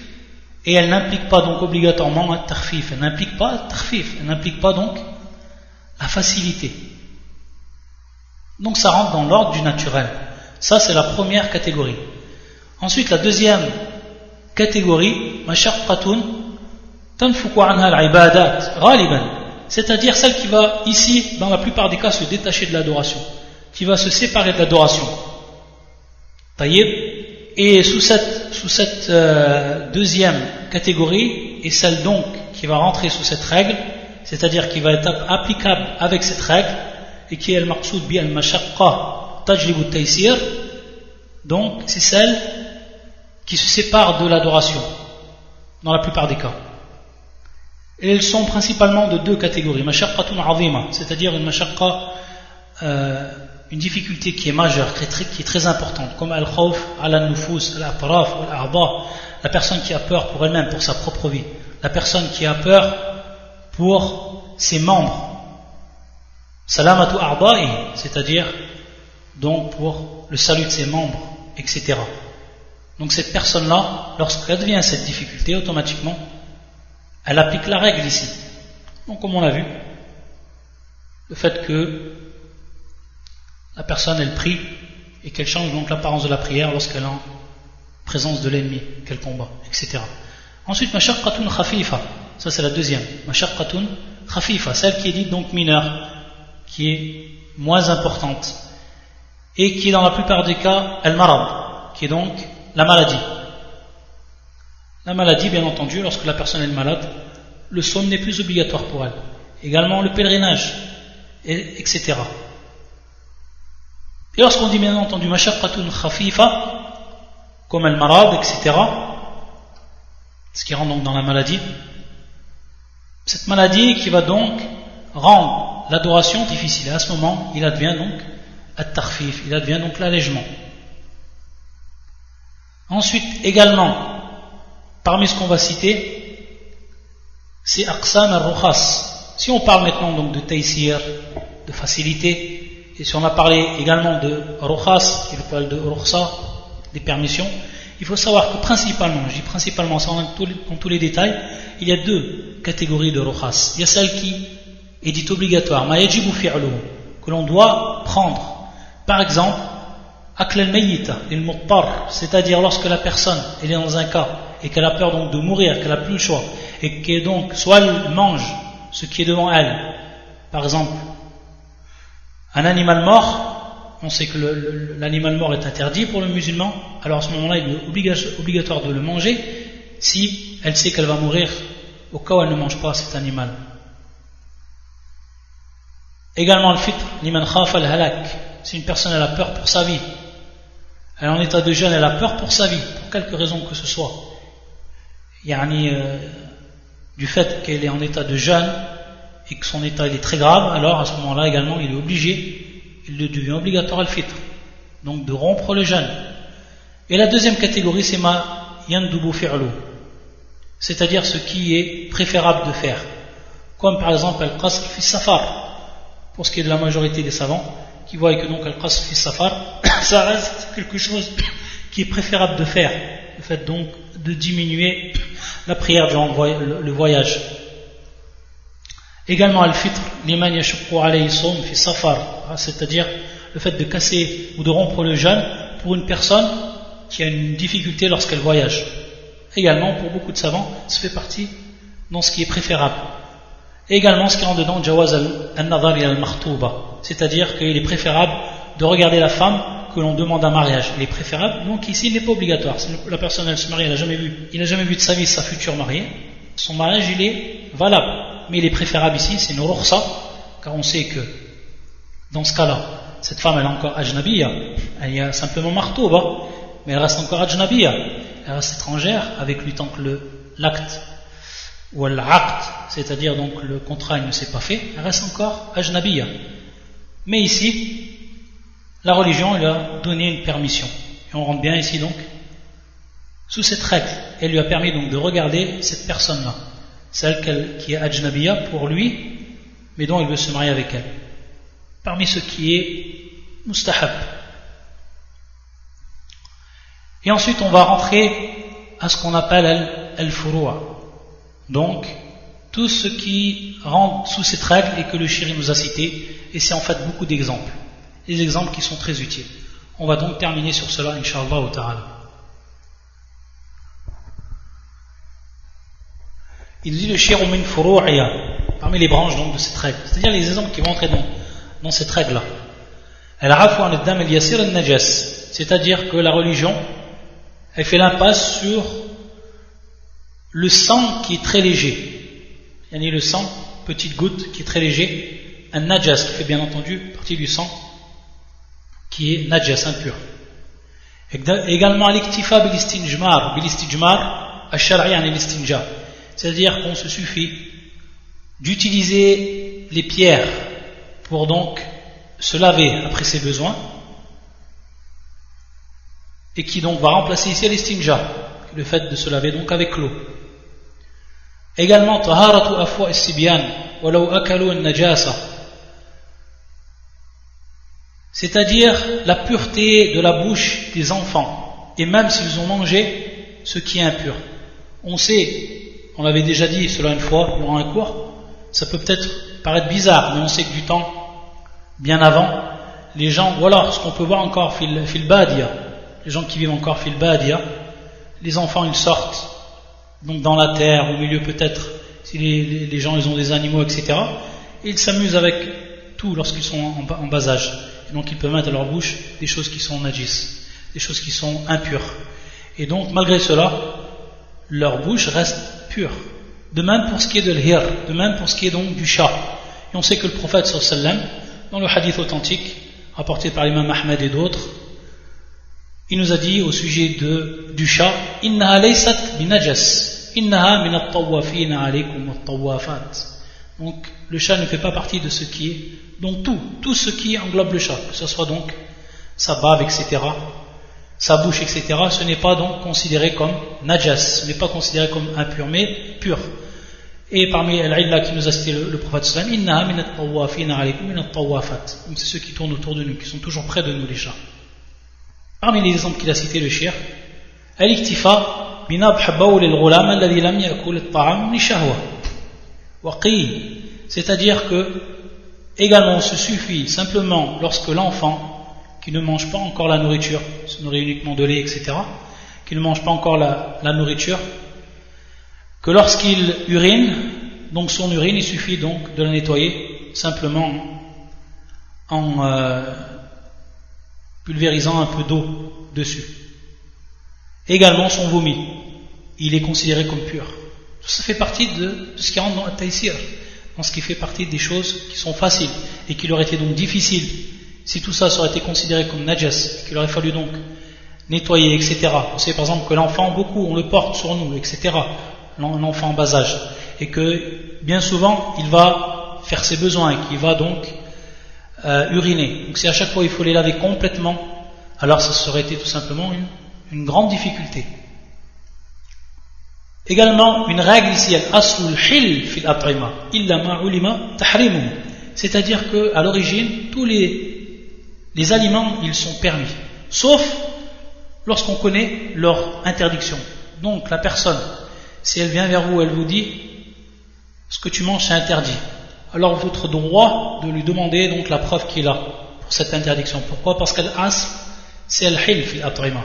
et elle n'implique pas donc obligatoirement at-takhfif, elle n'implique pas at-takhfif, elle n'implique pas donc la facilité. Donc ça rentre dans l'ordre du naturel. Ça c'est la première catégorie. Ensuite la deuxième catégorie, mashaqqatun tanfuku anha al-ibadat ghaliban, c'est-à-dire celle qui va ici dans la plupart des cas se détacher de l'adoration, qui va se séparer de l'adoration. Taïb. Et sous cette deuxième catégorie, et celle donc qui va rentrer sous cette règle, c'est-à-dire qui va être applicable avec cette règle, et qui est al-maqsoud bi al-mashaqqa tajlibu at-taysir, donc c'est celle qui se sépare de l'adoration dans la plupart des cas. Et elles sont principalement de deux catégories, mashaqqatun azima, c'est-à-dire une mashaqqa, une difficulté qui est majeure, qui est très importante, comme al-khawf ala al-nufus, al-atraf, al-a'da, la personne qui a peur pour elle-même, pour sa propre vie, la personne qui a peur pour ses membres, salamatu a'da'i, c'est-à-dire donc pour le salut de ses membres, etc. Donc cette personne-là, lorsqu'elle devient cette difficulté, automatiquement, elle applique la règle ici. Donc comme on l'a vu, le fait que la personne elle prie et qu'elle change donc l'apparence de la prière lorsqu'elle est en présence de l'ennemi qu'elle combat, etc. Ensuite, mashaqqatun khafifa, ça c'est la deuxième. Mashaqqatun khafifa, celle qui est dite donc mineure, qui est moins importante et qui est dans la plupart des cas al-marad, qui est donc la maladie. La maladie, bien entendu, lorsque la personne est malade, le somme n'est plus obligatoire pour elle. Également le pèlerinage, etc. Et lorsqu'on dit bien entendu mashaqqatun khafifa, comme al-marad, etc., ce qui rentre donc dans la maladie, cette maladie qui va donc rendre l'adoration difficile. Et à ce moment, il advient donc at-takhfif, il advient donc l'allègement. Ensuite, également, parmi ce qu'on va citer, c'est aqsam al-rukhas. Si on parle maintenant donc de taysir, de facilité, et si on a parlé également de rukhas, qui parle de rukhsa, des permissions, il faut savoir que principalement, je dis principalement, sans dans tous les détails, il y a deux catégories de rukhas. Il y a celle qui est dite obligatoire, ma yajibu fi'luhu, que l'on doit prendre. Par exemple, akl al-mayyita, il-muttar, c'est-à-dire lorsque la personne elle est dans un cas et qu'elle a peur donc de mourir, qu'elle n'a plus le choix, et que donc soit elle mange ce qui est devant elle, par exemple, un animal mort, on sait que l'animal mort est interdit pour le musulman, alors à ce moment-là il est obligatoire de le manger si elle sait qu'elle va mourir au cas où elle ne mange pas cet animal. Également le fitr, liman khafa al-halak, si une personne elle a peur pour sa vie, elle est en état de jeûne, elle a peur pour sa vie, pour quelque raison que ce soit, du fait qu'elle est en état de jeûne et que son état il est très grave, alors à ce moment-là également il est obligé, il devient obligatoire al-fitr, donc de rompre le jeûne. Et la deuxième catégorie c'est ma yandubu fi'lu, c'est-à-dire ce qui est préférable de faire, comme par exemple al-qasr fi safar, pour ce qui est de la majorité des savants qui voient que donc al-qasr fi safar ça reste quelque chose qui est préférable de faire, le fait donc de diminuer la prière durant le voyage. Également al-fitr liman yashqu alayhi sawm fi safar, c'est-à-dire le fait de casser ou de rompre le jeûne pour une personne qui a une difficulté lorsqu'elle voyage. Également pour beaucoup de savants ça fait partie dans ce qui est préférable. Et également ce qui rentre dedans jawaz al-nadhar al-makhtuba, c'est-à-dire qu'il est préférable de regarder la femme que l'on demande un mariage. Il est préférable, donc ici il n'est pas obligatoire. Si la personne elle se marie, il n'a jamais vu de sa vie sa future mariée, son mariage il est valable, mais il est préférable ici, c'est une rukhsa, car on sait que dans ce cas-là, cette femme elle est encore ajnabiya, elle y a simplement martouba, mais elle reste encore ajnabiya, elle reste étrangère avec lui tant que l'acte ou l'aqd, c'est-à-dire donc le contrat il ne s'est pas fait, elle reste encore ajnabiya. Mais ici, la religion elle a donné une permission, et on rentre bien ici donc sous cette règle. Elle lui a permis donc de regarder cette personne-là, celle qui est ajnabiya pour lui, mais dont il veut se marier avec elle, parmi ce qui est mustahab. Et ensuite on va rentrer à ce qu'on appelle al-furu'a, donc tout ce qui rentre sous cette règle et que le shiri nous a cité, et c'est en fait beaucoup d'exemples, des exemples qui sont très utiles. On va donc terminer sur cela incha'Allah ta'ala. Il dit le shiru min furu'iya, parmi les branches donc de cette règle, c'est-à-dire les exemples qui vont entrer dans cette règle-là. Al-afu an ad-dam al-yasir al-najas, c'est-à-dire que la religion elle fait l'impasse sur le sang qui est très léger, le sang, petite goutte qui est très léger, un najas qui fait bien entendu partie du sang qui est najas, impur. Également al-iktifa bil-istijmar al-shar'i an al-istinja, c'est-à-dire qu'on se suffit d'utiliser les pierres pour donc se laver après ses besoins, et qui donc va remplacer ici l'istinja, le fait de se laver donc avec l'eau. Également taharatu afwa as-sibyan walau akalu an-najasa, c'est-à-dire la pureté de la bouche des enfants, et même s'ils ont mangé ce qui est impur. On sait, on l'avait déjà dit cela une fois durant un cours, ça peut peut-être paraître bizarre, mais on sait que du temps bien avant, les gens, voilà ce qu'on peut voir encore fil badia, les gens qui vivent encore fil badia, les enfants ils sortent donc dans la terre, au milieu peut-être, si les gens ils ont des animaux, etc. Et ils s'amusent avec tout lorsqu'ils sont en bas âge. Et donc ils peuvent mettre à leur bouche des choses qui sont najis, des choses qui sont impures. Et donc malgré cela, leur bouche reste pure. De même pour ce qui est de l'hir, de même pour ce qui est donc du chat. Et on sait que le prophète sallallahu alayhi wa sallam, dans le hadith authentique rapporté par l'imam Ahmed et d'autres, il nous a dit au sujet du chat, innaha laysat binajas, innaha min at-tawafina alaykum wat-tawafat. Donc le chat ne fait pas partie de ce qui est, donc tout ce qui englobe le chat, que ce soit donc sa bave, etc., sa bouche, etc., ce n'est pas donc considéré comme najas, ce n'est pas considéré comme impur, mais pur. Et parmi l'illa qui nous a cité le prophète sallam, innaha min at-tawafina alaykum min at-tawafat. Donc c'est ceux qui tournent autour de nous, qui sont toujours près de nous, les chats. Parmi les exemples qu'il a cités le shir, al-iktifa binabh bawl al-ghulam alladhi lam ya'kul at-ta'am li shahwa wa qil, c'est-à-dire que également on se suffit simplement lorsque l'enfant qui ne mange pas encore la nourriture, se nourrit uniquement de lait, etc., qui ne mange pas encore la nourriture, que lorsqu'il urine, donc son urine, il suffit donc de la nettoyer simplement en pulvérisant un peu d'eau dessus. Également son vomi, il est considéré comme pur. Tout ça fait partie de ce qui rentre dans le taïsir, dans ce qui fait partie des choses qui sont faciles et qui leur étaient donc difficiles. Si tout ça aurait été considéré comme najas, qu'il aurait fallu donc nettoyer, etc. On sait par exemple que l'enfant, beaucoup, on le porte sur nous, etc. L'enfant en bas âge. Et que bien souvent, il va faire ses besoins et qu'il va donc uriner. Donc si à chaque fois il faut les laver complètement, alors ça aurait été tout simplement une grande difficulté. Également, une règle ici, al-aslul hil fil at'ima, illa ma ulima tahrimuhu. C'est-à-dire qu'à l'origine, tous les aliments, ils sont permis, sauf lorsqu'on connaît leur interdiction. Donc la personne, si elle vient vers vous, elle vous dit ce que tu manges c'est interdit, alors votre droit de lui demander donc la preuve qu'il a pour cette interdiction. Pourquoi? Parce qu'al-asl c'est al-hil fil at'ima.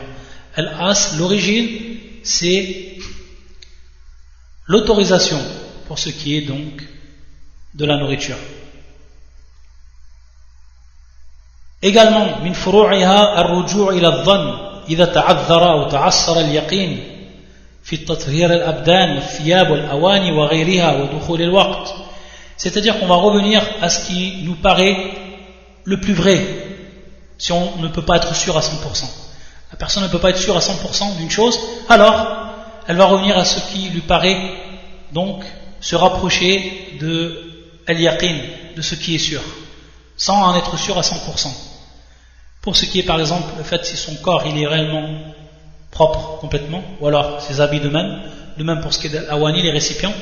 Al-asl, l'origine, c'est l'autorisation pour ce qui est donc de la nourriture. Également, min furu'iha ar-ruju' ila adh-dhann idha ta'azzara ou ta'assara al-yaqin fi tathhir al-abdan wal-thiyab wal-awani wa ghayriha wa dukhul al-waqt. C'est-à-dire qu'on va revenir à ce qui nous paraît le plus vrai, si on ne peut pas être sûr à 100%. La personne ne peut pas être sûre à 100% d'une chose, alors elle va revenir à ce qui lui paraît donc se rapprocher de al-yaqin, de ce qui est sûr, sans en être sûr à 100%. Pour ce qui est par exemple le fait si son corps il est réellement propre complètement, ou alors ses habits de même pour ce qui est de l'awani, les récipients,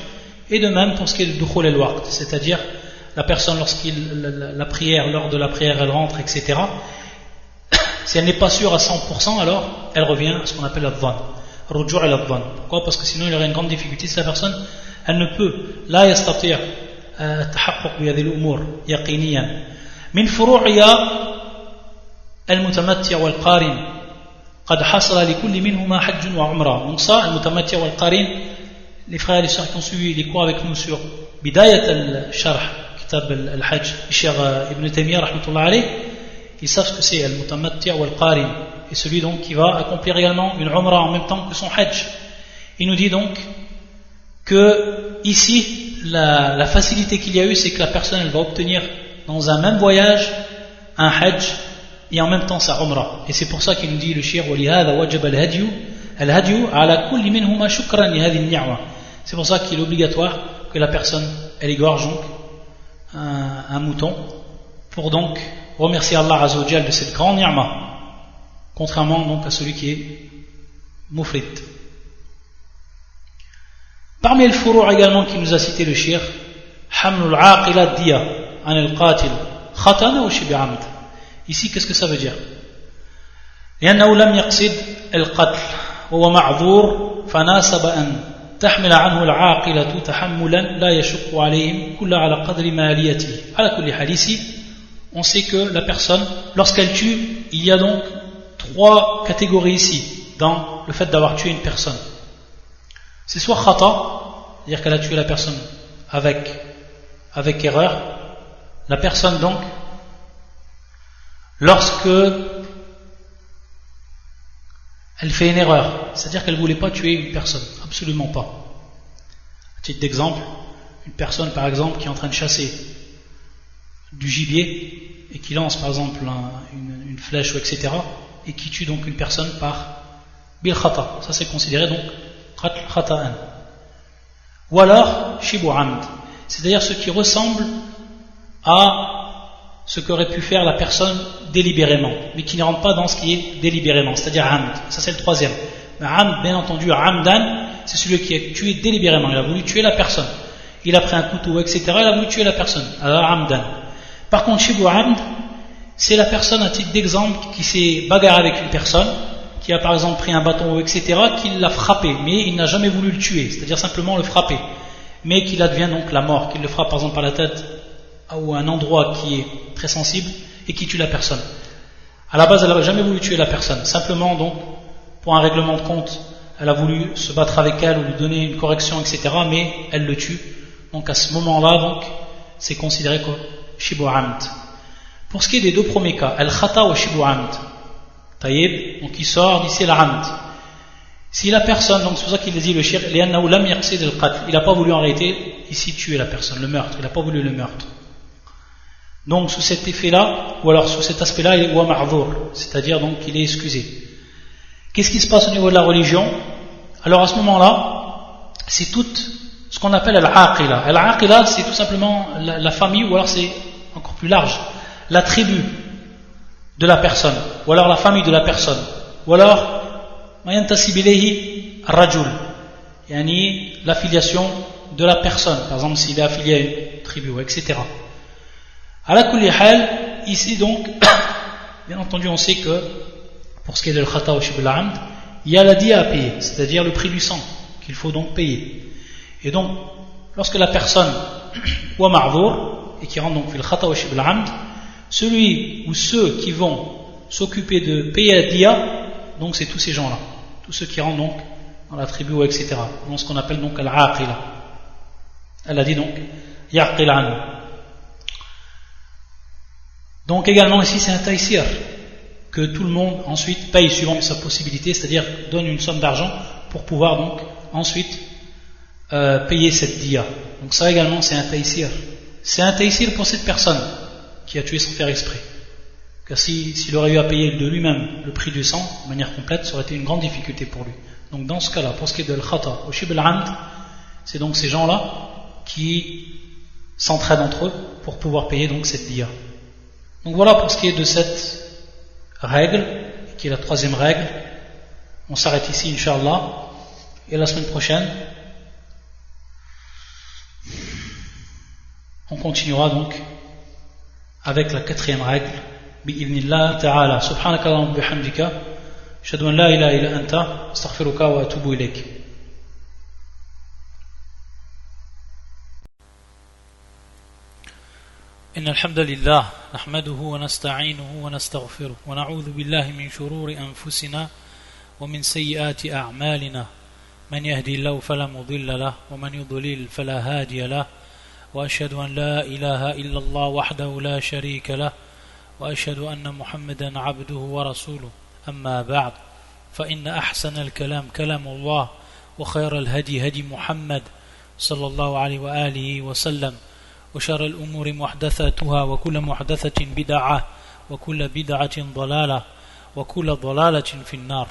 et de même pour ce qui est de dukhul al-waqt, c'est-à-dire la personne la prière, lors de la prière elle rentre, etc. Si elle n'est pas sûre à 100%, alors elle revient à ce qu'on appelle al-dhann, ruju' al-dhann. Pourquoi? Parce que sinon il y aurait une grande difficulté si la personne elle ne peut la yastati' tahaqquq bi hadhihi al-umur yaqiniyan. Min furu'iya المتمتع والقارن قد حصل لكل منهما حج وعمرة. Donc ça, المتمتع والقارن, les frères et les sœurs qui ont suivi les cours avec nous sur بداية الشرح كتاب الحج الشيخ ابن تيمية رحمة الله عليه, ils savent ce que c'est المتمتع والقارن, et celui donc qui va accomplir également une umrah en même temps que son hajj. Il nous dit donc que ici la facilité qu'il y a eu, c'est que la personne elle va obtenir dans un même voyage un hajj et en même temps sa umrah. Et c'est pour ça qu'il nous dit le shir وَلِهَذَا وَجَبَ الْهَدْيُ عَلَى كُلِّ مِنْهُمَا شُكْرًا لِهَذِهِ النِّعْمَةِ. C'est pour ça qu'il est obligatoire que la personne elle égorge donc un mouton pour donc remercier Allah Azza wa Jal de cette grande ni'ma, contrairement donc à celui qui est mufrid. Parmi les furu' également qui nous a cité le shir, حمل العاقلة الدية عن القاتل خطأ أو شبه عمد. Ici, qu'est-ce que ça veut dire? لأنه لم يقصد القتل وهو معذور فناسب أن تحمل عنه العاقلة تحملا لا يشق عليهم كل على قدر ماليته. على كل حال, ici, on sait que la personne, lorsqu'elle tue, il y a donc 3 catégories ici dans le fait d'avoir tué une personne. C'est soit khata, c'est-à-dire qu'elle a tué la personne avec erreur, la personne donc, lorsque elle fait une erreur, c'est-à-dire qu'elle ne voulait pas tuer une personne, absolument pas. À titre d'exemple, une personne par exemple qui est en train de chasser du gibier et qui lance par exemple une flèche ou etc. et qui tue donc une personne par bil khata, ça c'est considéré donc khata'an. Ou alors shibu amd, c'est-à-dire ce qui ressemble à ce qu'aurait pu faire la personne délibérément, mais qui ne rentre pas dans ce qui est délibérément, c'est-à-dire amd, ça c'est le troisième. Mais amd, bien entendu, amdan, c'est celui qui a tué délibérément, il a voulu tuer la personne, il a pris un couteau, etc., il a voulu tuer la personne, alors amdan. Par contre, shibu amd, c'est la personne, à titre d'exemple, qui s'est bagarré avec une personne, qui a par exemple pris un bâton, etc., qui l'a frappé, mais il n'a jamais voulu le tuer, c'est-à-dire simplement le frapper, mais qu'il advient donc la mort, qu'il le frappe par exemple par la tête, ou un endroit qui est très sensible, et qui tue la personne. À la base, elle n'avait jamais voulu tuer la personne, simplement donc, pour un règlement de compte, elle a voulu se battre avec elle, ou lui donner une correction, etc., mais elle le tue. Donc à ce moment-là, donc, c'est considéré comme shibu amd. Pour ce qui est des deux premiers cas, al-khata ou shibu amd, taïb, donc il sort d'ici l'amd. Si la personne, donc c'est pour ça qu'il dit le shir, il n'a pas voulu en réalité ici tuer la personne, le meurtre, il n'a pas voulu le meurtre. Donc sous cet effet-là, ou alors sous cet aspect-là, il est wa ma'dhur, c'est-à-dire donc qu'il est excusé. Qu'est-ce qui se passe au niveau de la religion? Alors à ce moment-là, c'est tout ce qu'on appelle al-aqila. Al-aqila, c'est tout simplement la famille, ou alors c'est encore plus large, la tribu de la personne, ou alors la famille de la personne, ou alors rajul, yani l'affiliation de la personne, par exemple s'il est affilié à une tribu, etc. Ala kulli hal, ici donc, bien entendu on sait que pour ce qui est de l'khata ou shibul amd, il y a la dia à payer, c'est-à-dire le prix du sang qu'il faut donc payer. Et donc lorsque la personne ou ma'dhur et qui rentre donc fil khata ou shibul amd, celui ou ceux qui vont s'occuper de payer la dia, donc c'est tous ces gens-là, tous ceux qui rentrent donc dans la tribu, etc. Donc ce qu'on appelle donc al-aqila. Elle a dit donc yaqil anhu. Donc également ici c'est un taïsir que tout le monde ensuite paye suivant sa possibilité, c'est-à-dire donne une somme d'argent pour pouvoir donc ensuite payer cette dia. Donc ça également c'est un taïsir. C'est un taïsir pour cette personne qui a tué sans faire exprès. Car s'il aurait eu à payer de lui-même le prix du sang de manière complète, ça aurait été une grande difficulté pour lui. Donc dans ce cas-là, pour ce qui est de l'khata ou shibul amd, c'est donc ces gens-là qui s'entraident entre eux pour pouvoir payer donc cette dia. Donc voilà pour ce qui est de cette règle, qui est la troisième règle. On s'arrête ici, Inch'Allah, et la semaine prochaine, on continuera donc avec la quatrième règle. بإذن الله تعالى سبحانك اللهم وبحمدك أشهد أن لا إله إلا أنت أستغفرك وأتوب إليك. إن الحمد لله نحمده ونستعينه ونستغفره ونعوذ بالله من شرور أنفسنا ومن سيئات أعمالنا من يهدي الله فلا مضل له ومن يضلل فلا هادي له وأشهد أن لا إله إلا الله وحده لا شريك له وأشهد أن محمدا عبده ورسوله أما بعد فإن أحسن الكلام كلام الله وخير الهدي هدي محمد صلى الله عليه وآله وسلم وشر الأمور محدثاتها وكل محدثة بدعة وكل بدعة ضلالة وكل ضلالة في النار.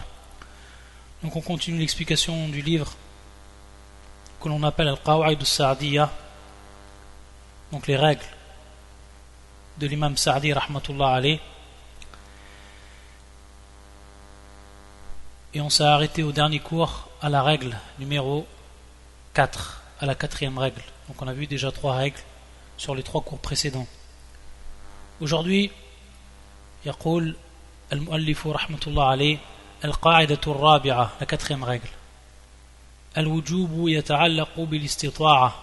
Donc on continue l'explication du livre que l'on appelle Al-Qawa'id al-Sa'diyya, donc les règles de l'imam Sa'di rahmatullah alayh. Et on s'est arrêté au dernier cours à la règle numéro 4, à la quatrième règle. Donc on a vu déjà 3 règles sur les 3 cours précédents. Aujourd'hui, يقول المؤلف رحمة الله عليه القاعدة الرابعة, la quatrième règle. الوجوب يتعلق بالاستطاعة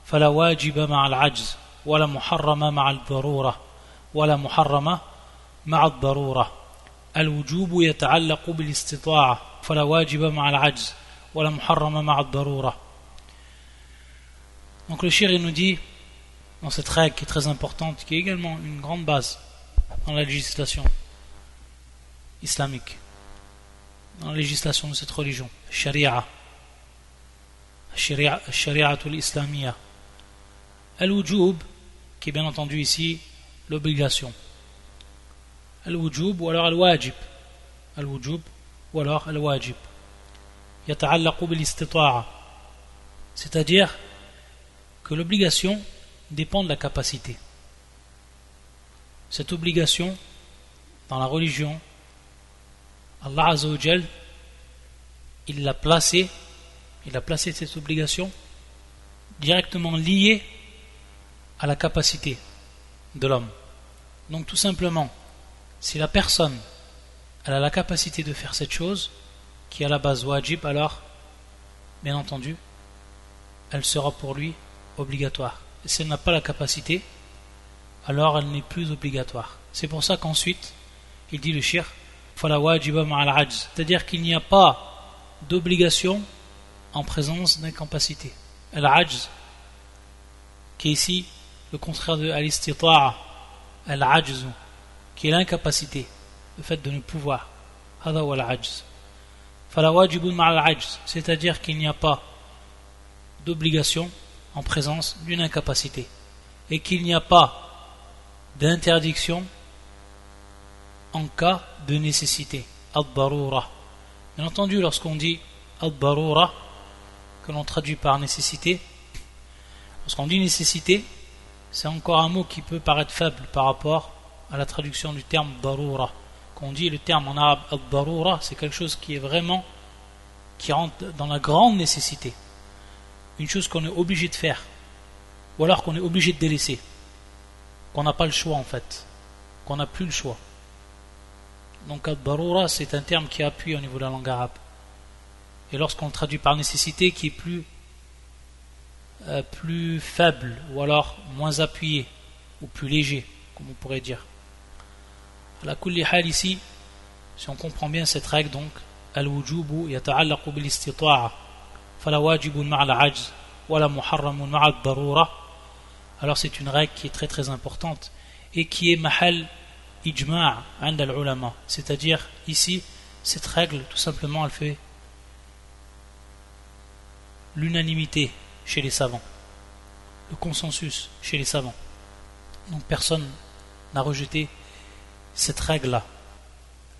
فلا واجب مع العجز ولا محرم مع الضرورة ولا محرم مع الضرورة. الوجوب يتعلق بالاستطاعة فلا واجب مع العجز ولا محرم مع الضرورة. Donc le shir il nous dit dans cette règle qui est très importante, qui est également une grande base dans la législation islamique, dans la législation de cette religion, Sharia al-Islamiyya. Al-Wujub, qui est bien entendu ici l'obligation. Al-Wujub ou alors Al-Wajib. Al-Wujub ou alors Al-Wajib. Yata'allaqu bil-istita'a. C'est-à-dire que l'obligation dépend de la capacité. Cette obligation, dans la religion, Allah Azza wa Jal, il a placé cette obligation directement liée à la capacité de l'homme. Donc tout simplement, si la personne elle a la capacité de faire cette chose, qui est à la base wajib, alors, bien entendu, elle sera pour lui obligatoire. Et si elle n'a pas la capacité, alors elle n'est plus obligatoire. C'est pour ça qu'ensuite, il dit le shir, fala wajiba ma'al ajz, c'est-à-dire qu'il n'y a pas d'obligation en présence d'incapacité. Al-ajz, qui est ici le contraire de al-istita'a, al-ajz, qui est l'incapacité, le fait de ne pouvoir. Hada wa al-ajz. Fala wajibun ma'al ajz, c'est-à-dire qu'il n'y a pas d'obligation en présence d'une incapacité et qu'il n'y a pas d'interdiction en cas de nécessité. Ad-darura. Bien entendu, lorsqu'on dit ad-darura, que l'on traduit par nécessité, lorsqu'on dit nécessité, c'est encore un mot qui peut paraître faible par rapport à la traduction du terme darura. Quand on dit le terme en arabe ad-darura, c'est quelque chose qui est vraiment, qui rentre dans la grande nécessité. Une chose qu'on est obligé de faire, ou alors qu'on est obligé de délaisser, qu'on n'a pas le choix en fait, qu'on n'a plus le choix. Donc ad-darura, c'est un terme qui appuie au niveau de la langue arabe. Et lorsqu'on le traduit par nécessité, qui est plus faible, ou alors moins appuyé, ou plus léger, comme on pourrait dire. À la kulli hal ici, si on comprend bien cette règle, donc, al-wujubu yata'allaqu bil-istita'a, fala wajibun ma'al ajz, wala muharramun ma'al darura. Alors c'est une règle qui est très très importante, et qui est mahal ijma' 'inda al-ulama. C'est-à-dire, ici, cette règle, tout simplement, elle fait l'unanimité chez les savants, le consensus chez les savants. Donc personne n'a rejeté cette règle-là.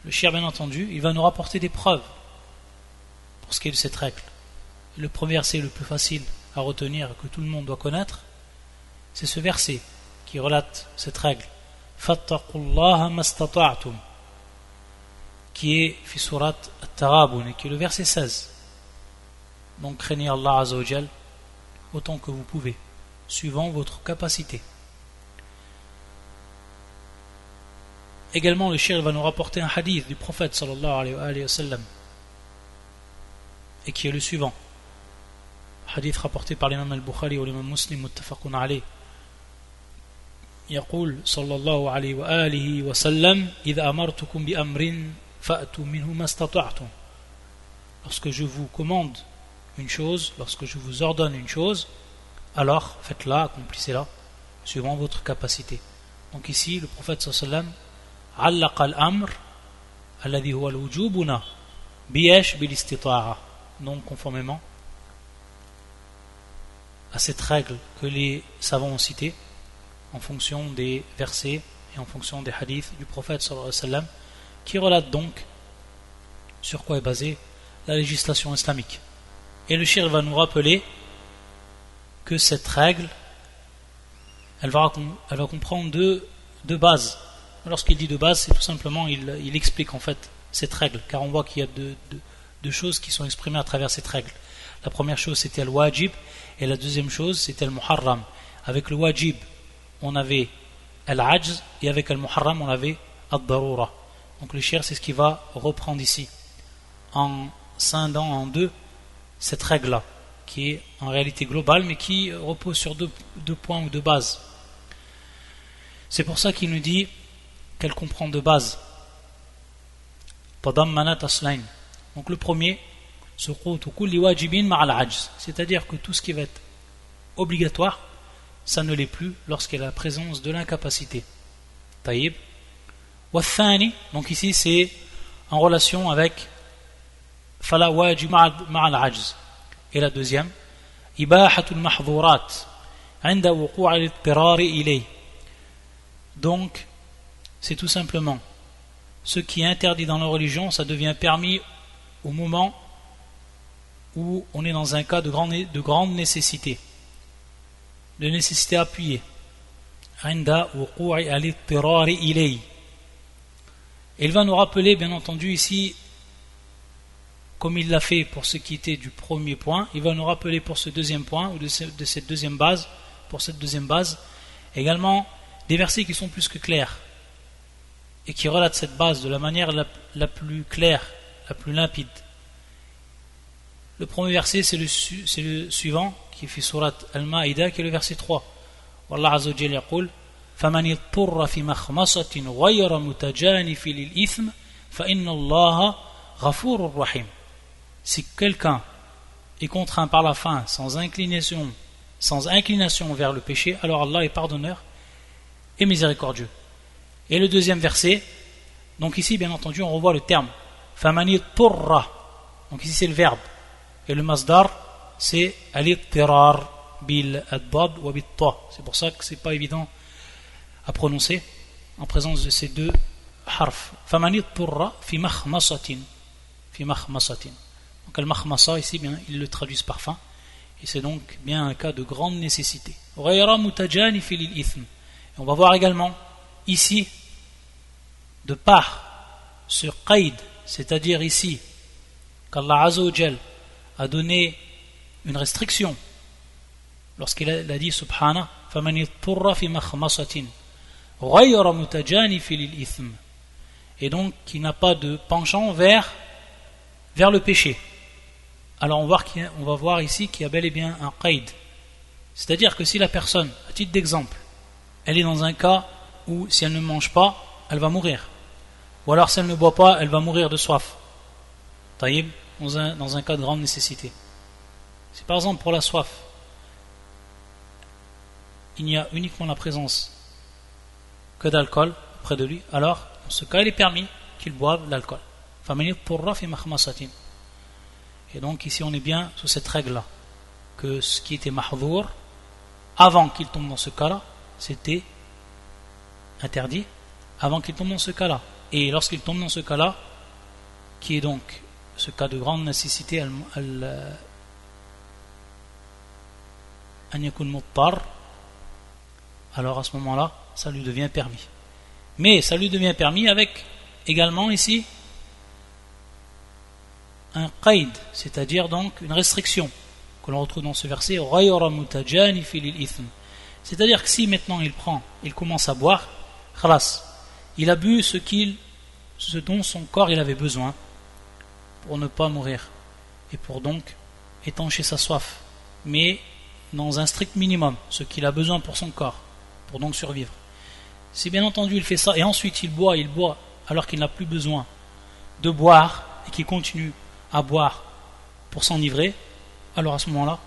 Le shir, bien entendu, il va nous rapporter des preuves pour ce qui est de cette règle. Le premier verset le plus facile à retenir, que tout le monde doit connaître, c'est ce verset qui relate cette règle. Fattaqullaha mastata'tum, qui est fi surat at-Taghabun, et qui est le verset 16. Donc craignez Allah Azza wa Jal autant que vous pouvez, suivant votre capacité. Également, le shir va nous rapporter un hadith du prophète sallallahu alayhi wa sallam, et qui est le suivant. Hadith rapporté par l'imam al-Bukhari ou l'imam Muslim muttafaqun alayh. يقول صلى الله عليه وآله وسلم إذا أمرتكم بأمر فأتوا منه ما استطعتم. Lorsque je vous commande une chose, lorsque je vous ordonne une chose, alors faites-la, accomplissez-la, suivant votre capacité. Donc ici, le prophète sallallahu alayhi wa sallam علق الأمر الذي هو الوجوبنا بيش بالاستطاعة. Donc conformément à cette règle que les savants ont citée, en fonction des versets et en fonction des hadiths du prophète sallallahu alayhi wa sallam, qui relate donc sur quoi est basée la législation islamique. Et le shir va nous rappeler que cette règle, elle va comprendre deux bases. Lorsqu'il dit de base, c'est tout simplement, il explique en fait cette règle, car on voit qu'il y a deux choses qui sont exprimées à travers cette règle. La première chose, c'était le wajib, et la deuxième chose, c'était le muharram. Avec le wajib, on avait al-ajz, et avec le muharram, on avait ad-darura. Donc le shir, c'est ce qu'il va reprendre ici, en scindant en deux cette règle-là, qui est en réalité globale, mais qui repose sur deux points ou deux bases. C'est pour ça qu'il nous dit qu'elle comprend deux bases. Tadammanat aslayn. Donc le premier, c'est-à-dire que tout ce qui va être obligatoire, ça ne l'est plus lorsqu'il y a la présence de l'incapacité. Taïb. Wathani, donc ici c'est en relation avec fala wajib ma'al ajz. Et la deuxième, ibahatul mahdhurat 'inda wuqu' al-idtirar ilay. Donc c'est tout simplement ce qui est interdit dans la religion, ça devient permis au moment où on est dans un cas de grande nécessité, de nécessité appuyée. عند وقوع الاضطرار إليه. Il va nous rappeler, bien entendu, ici, comme il l'a fait pour ce qui était du premier point, il va nous rappeler pour ce deuxième point, ou de cette deuxième base, pour cette deuxième base, également des versets qui sont plus que clairs, et qui relatent cette base de la manière la plus claire, la plus limpide. Le premier verset, c'est le suivant, qui fait surat Al-Ma'ida, qui est le verset 3. والله عز وجل يقول فمن اضطر في مخمصة غير متجانف للإثم فإن الله غفور رحيم. Si quelqu'un est contraint par la faim sans inclination vers le péché, alors Allah est pardonneur et miséricordieux. Et le deuxième verset, donc ici bien entendu on revoit le terme فمن اضطر, donc ici c'est le verbe, et le masdar c'est al-idtirar bil ad-dad wa bit ta. C'est pour ça que c'est pas évident à prononcer en présence de ces deux harf. Faman idturra fi makhmasatin. Donc al-makhmasa ici bien ils le traduisent par faim, et c'est donc bien un cas de grande nécessité. Ghayra mutajanif lil ithm. Et on va voir également ici, de par ce qaid, c'est-à-dire ici qu'Allah Azza wa Jal a donné une restriction lorsqu'il a dit subhana faman idturra fi makhmasatin ghayra mutajanif lil ithm, et donc qui n'a pas de penchant vers le péché. Alors on va voir ici qu'il y a bel et bien un qaid, c'est-à-dire que si la personne, à titre d'exemple, elle est dans un cas où si elle ne mange pas elle va mourir, ou alors si elle ne boit pas elle va mourir de soif, taïb, dans un cas de grande nécessité. Si par exemple pour la soif il n'y a uniquement la présence que d'alcool près de lui, alors dans ce cas il est permis qu'il boive l'alcool. Et donc ici on est bien sous cette règle là, que ce qui était mahdhour avant qu'il tombe dans ce cas là c'était interdit avant qu'il tombe dans ce cas là, et lorsqu'il tombe dans ce cas là qui est donc ce cas de grande nécessité an yakun muttar, alors à ce moment-là, ça lui devient permis. Mais ça lui devient permis avec également ici un qaid, c'est-à-dire donc une restriction que l'on retrouve dans ce verset, c'est-à-dire que si maintenant il commence à boire, khalas, il a bu ce dont son corps il avait besoin pour ne pas mourir et pour donc étancher sa soif, mais dans un strict minimum, ce qu'il a besoin pour son corps, pour donc survivre. Si bien entendu il fait ça et ensuite il boit alors qu'il n'a plus besoin de boire et qu'il continue à boire pour s'enivrer, alors à ce moment-là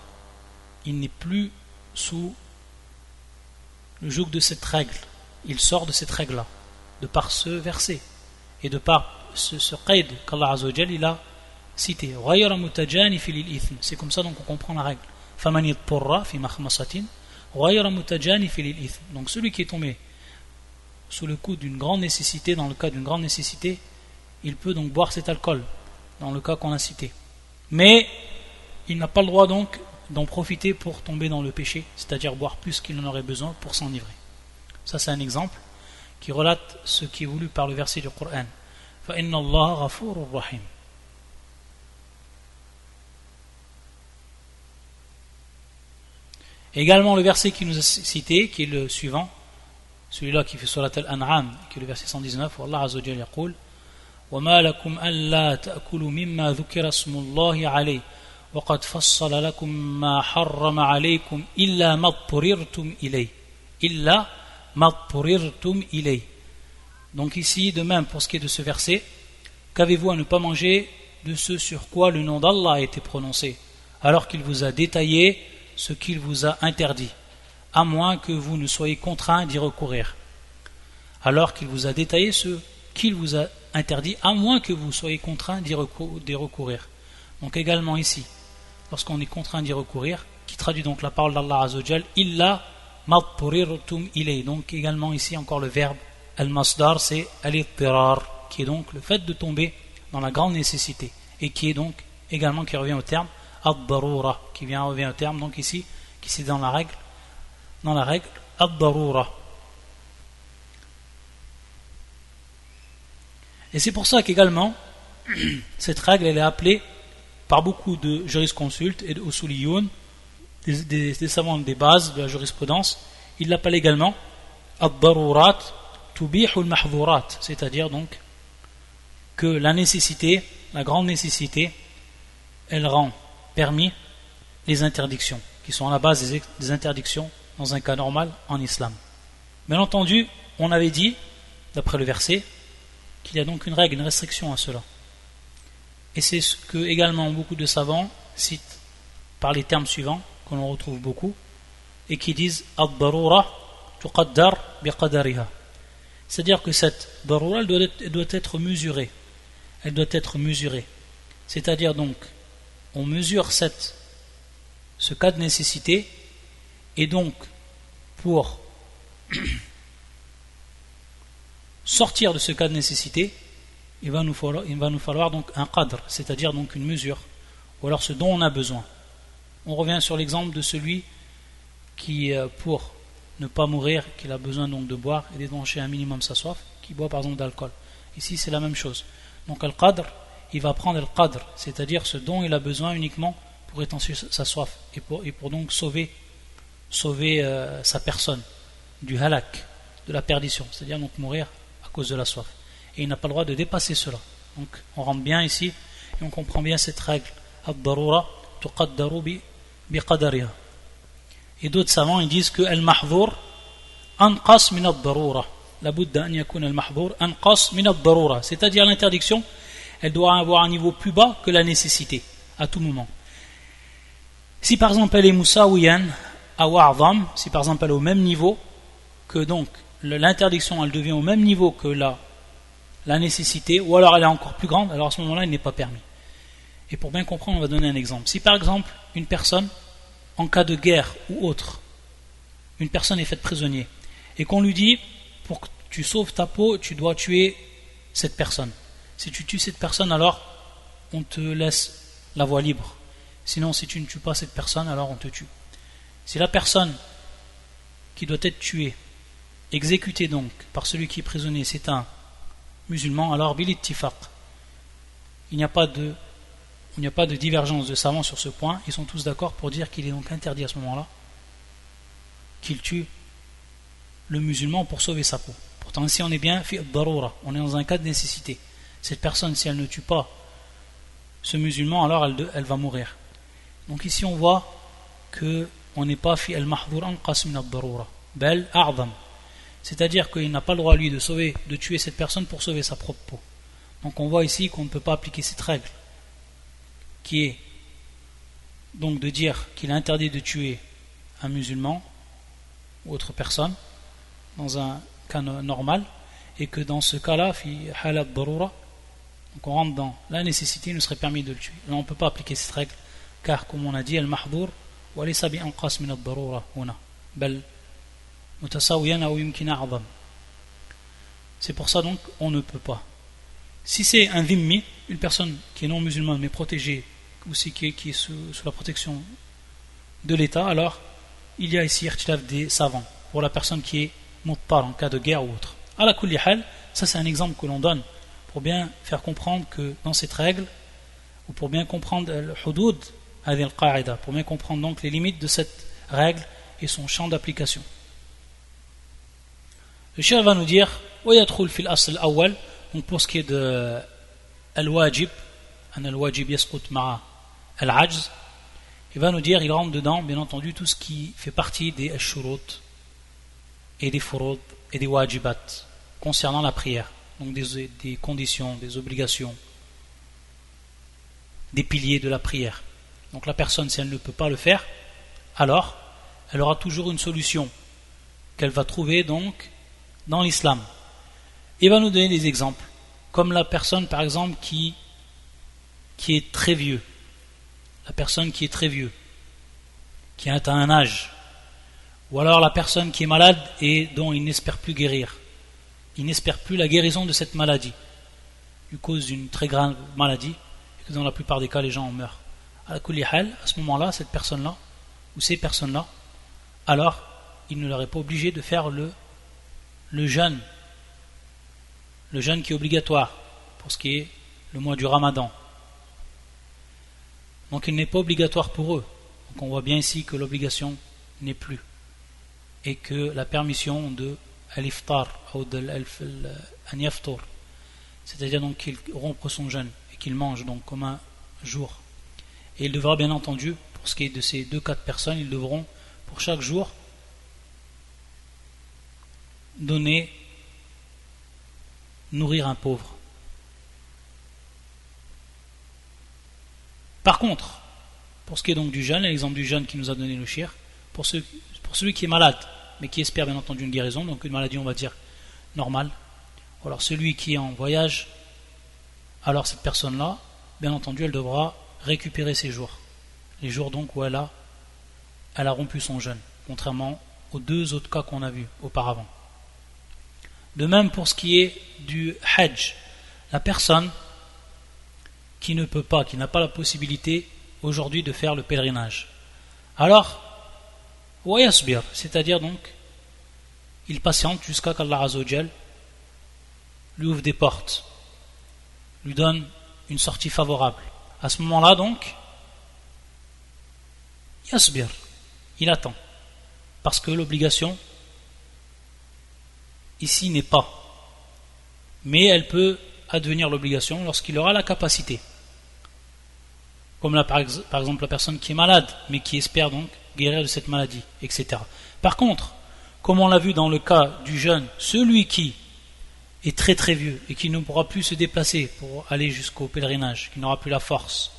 il n'est plus sous le joug de cette règle, il sort de cette règle là, de par ce verset et de par ce qaid qu'Allah Azza wa Jal il a cité. C'est comme ça donc on comprend la règle. Donc celui qui est tombé sous le coup d'une grande nécessité, dans le cas d'une grande nécessité, il peut donc boire cet alcool dans le cas qu'on a cité, mais il n'a pas le droit donc d'en profiter pour tomber dans le péché, c'est-à-dire boire plus qu'il en aurait besoin pour s'enivrer. Ça c'est un exemple qui relate ce qui est voulu par le verset du Coran. فَإِنَّ اللَّهَ غَفُورٌ رَحِيمٌ. Également le verset qui nous a cité, qui est le suivant, celui-là qui fait surat Al-An'am, qui est le verset 119, où Allah Azza wa Jalla yaqul وَمَا لَكُمْ أَلَّا تَأْكُلُوا مِمَّا ذُكِرَ اسْمُ اللَّهِ عَلَيْهِ وَقَدْ فَصَّلَ لَكُمْ مَا حَرَّمَ عَلَيْكُمْ إِلَّا مَا اضْطُرِرْتُمْ إِلَيْهِ. Donc ici, de même pour ce qui est de ce verset, qu'avez-vous à ne pas manger de ce sur quoi le nom d'Allah a été prononcé, alors qu'il vous a détaillé ce qu'il vous a interdit. à moins que vous ne soyez contraint d'y recourir. Alors qu'il vous a détaillé ce qu'il vous a interdit, à moins que vous soyez contraint d'y recourir. Donc également ici, lorsqu'on est contraint d'y recourir, qui traduit donc la parole d'Allah Azzawajal, illa madpurirtum ilay. Donc également ici encore le verbe al-masdar, c'est al-ittirar, qui est donc le fait de tomber dans la grande nécessité, et qui est donc également qui revient au terme ad-darura, qui revient au terme donc ici, qui c'est dans la règle ad-darura. Et c'est pour ça qu'également cette règle elle est appelée par beaucoup de jurisconsultes et de usuliyoun, des savants des bases de la jurisprudence, ils l'appellent également ad-darurat tubihu al-mahdhurat, c'est-à-dire donc que la nécessité, la grande nécessité, elle rend permis les interdictions, qui sont à la base des interdictions dans un cas normal en islam. Bien entendu, on avait dit, d'après le verset, qu'il y a donc une règle, une restriction à cela. Et c'est ce que également beaucoup de savants citent par les termes suivants, que l'on retrouve beaucoup, et qui disent ad-darura tuqaddar biqadariha. C'est-à-dire que cette darura elle doit être mesurée. Elle doit être mesurée. C'est-à-dire donc, on mesure ce cas de nécessité, et donc, pour sortir de ce cas de nécessité, il va nous falloir donc un qadr, c'est-à-dire donc une mesure, ou alors ce dont on a besoin. On revient sur l'exemple de celui qui, pour ne pas mourir, qu'il a besoin donc de boire et d'étancher un minimum sa soif, qui boit par exemple d'alcool. Ici c'est la même chose. Donc al-qadr, il va prendre al-qadr, c'est-à-dire ce dont il a besoin uniquement pour étancher sa soif et pour donc sauver sa personne du halak, de la perdition, c'est-à-dire donc mourir à cause de la soif. Et il n'a pas le droit de dépasser cela. Donc on rentre bien ici et on comprend bien cette règle ad-darura tuqaddaru biqadariha. Et d'autres savants ils disent que al-mahdhur anqas min ad-darura, la budda an yakun al-mahdhur anqas min ad-darura, c'est-à-dire l'interdiction elle doit avoir un niveau plus bas que la nécessité à tout moment. Si par exemple elle est musawiyan aw a'zam, si par exemple elle est au même niveau que donc l'interdiction elle devient au même niveau que la nécessité, ou alors elle est encore plus grande, alors à ce moment-là il n'est pas permis. Et pour bien comprendre on va donner un exemple. Si par exemple une personne en cas de guerre ou autre, une personne est faite prisonnier et qu'on lui dit pour que tu sauves ta peau tu dois tuer cette personne, si tu tues cette personne alors on te laisse la voie libre, sinon si tu ne tues pas cette personne alors on te tue. Si la personne qui doit être tuée, exécutée donc par celui qui est prisonnier, c'est un musulman, alors bil ittifaq, il n'y a pas de divergence de savants sur ce point, ils sont tous d'accord pour dire qu'il est donc interdit à ce moment-là qu'il tue le musulman pour sauver sa peau. Pourtant ici on est bien fi ad-darura, on est dans un cas de nécessité. Cette personne si elle ne tue pas ce musulman alors elle va mourir. Donc ici on voit que on n'est pas fi al-mahdhur anqas min ad-darura bal a'zam, c'est-à-dire qu'il n'a pas le droit lui de tuer cette personne pour sauver sa propre peau. Donc on voit ici qu'on ne peut pas appliquer cette règle qui est donc de dire qu'il est interdit de tuer un musulman ou autre personne dans un cas normal, et que dans ce cas-là fi halat darura, donc on rentre dans la nécessité, il nous serait permis de le tuer. Là on ne peut pas appliquer cette règle car comme on a dit al-mahdhur wa laysa bi anqas min ad-darura huna bal mutasawiyan aw yumkin a'zam. C'est pour ça donc on ne peut pas. Si c'est un dhimmi, une personne qui est non musulmane mais protégée, ou qui est sous la protection de l'État, alors il y a ici irtilaf des savants pour la personne qui est muttar en cas de guerre ou autre. Ala kulli hal, ça c'est un exemple que l'on donne pour bien faire comprendre que dans cette règle, ou pour bien comprendre le hudud hadhihi al-qa'ida, pour bien comprendre donc les limites de cette règle et son champ d'application. Le cheikh va nous dire ويدخل في الأصل الأول, donc pour ce qui est de al-wajib, أن الواجب يسقط مع العجز, il va nous dire, il rentre dedans bien entendu tout ce qui fait partie des shurut et des furud et des wajibat concernant la prière, donc des conditions, des obligations, des piliers de la prière. Donc la personne si elle ne peut pas le faire, alors elle aura toujours une solution qu'elle va trouver donc dans l'islam. Il va nous donner des exemples, comme la personne par exemple qui est très vieux, la personne qui est très vieux, qui a atteint un âge, ou alors la personne qui est malade et dont il n'espère plus guérir, il n'espère plus la guérison de cette maladie, du cause d'une très grave maladie, et que dans la plupart des cas les gens en meurent. À ce moment-là, cette personne-là, ou ces personnes-là, alors il ne leur est pas obligé de faire le jeûne qui est obligatoire pour ce qui est le mois du Ramadan. Donc il n'est pas obligatoire pour eux. Donc on voit bien ici que l'obligation n'est plus et que la permission de al-iftar ou de al-yaftur, c'est-à-dire donc qu'il rompre son jeûne et qu'il mange donc comme un jour. Et il devra bien entendu, pour ce qui est de ces deux cas de personnes, ils devront pour chaque jour nourrir un pauvre. Par contre, pour ce qui est donc du jeûne, l'exemple du jeûne qui nous a donné le shir, pour celui qui est malade, mais qui espère bien entendu une guérison, donc une maladie on va dire normale, ou alors celui qui est en voyage, alors cette personne-là, bien entendu, elle devra récupérer ses jours, les jours donc où elle a rompu son jeûne, contrairement aux deux autres cas qu'on a vus auparavant. De même pour ce qui est du hajj, la personne qui ne peut pas, qui n'a pas la possibilité aujourd'hui de faire le pèlerinage. Alors, wayasbir, c'est-à-dire donc, il patiente jusqu'à qu'Allah Azzawajal lui ouvre des portes, lui donne une sortie favorable. À ce moment-là donc, yasbir, il attend, parce que l'obligation ici n'est pas, mais elle peut advenir l'obligation lorsqu'il aura la capacité, comme là par exemple la personne qui est malade mais qui espère donc guérir de cette maladie, etc. Par contre, comme on l'a vu dans le cas du jeune, celui qui est très très vieux et qui ne pourra plus se déplacer pour aller jusqu'au pèlerinage, qui n'aura plus la force,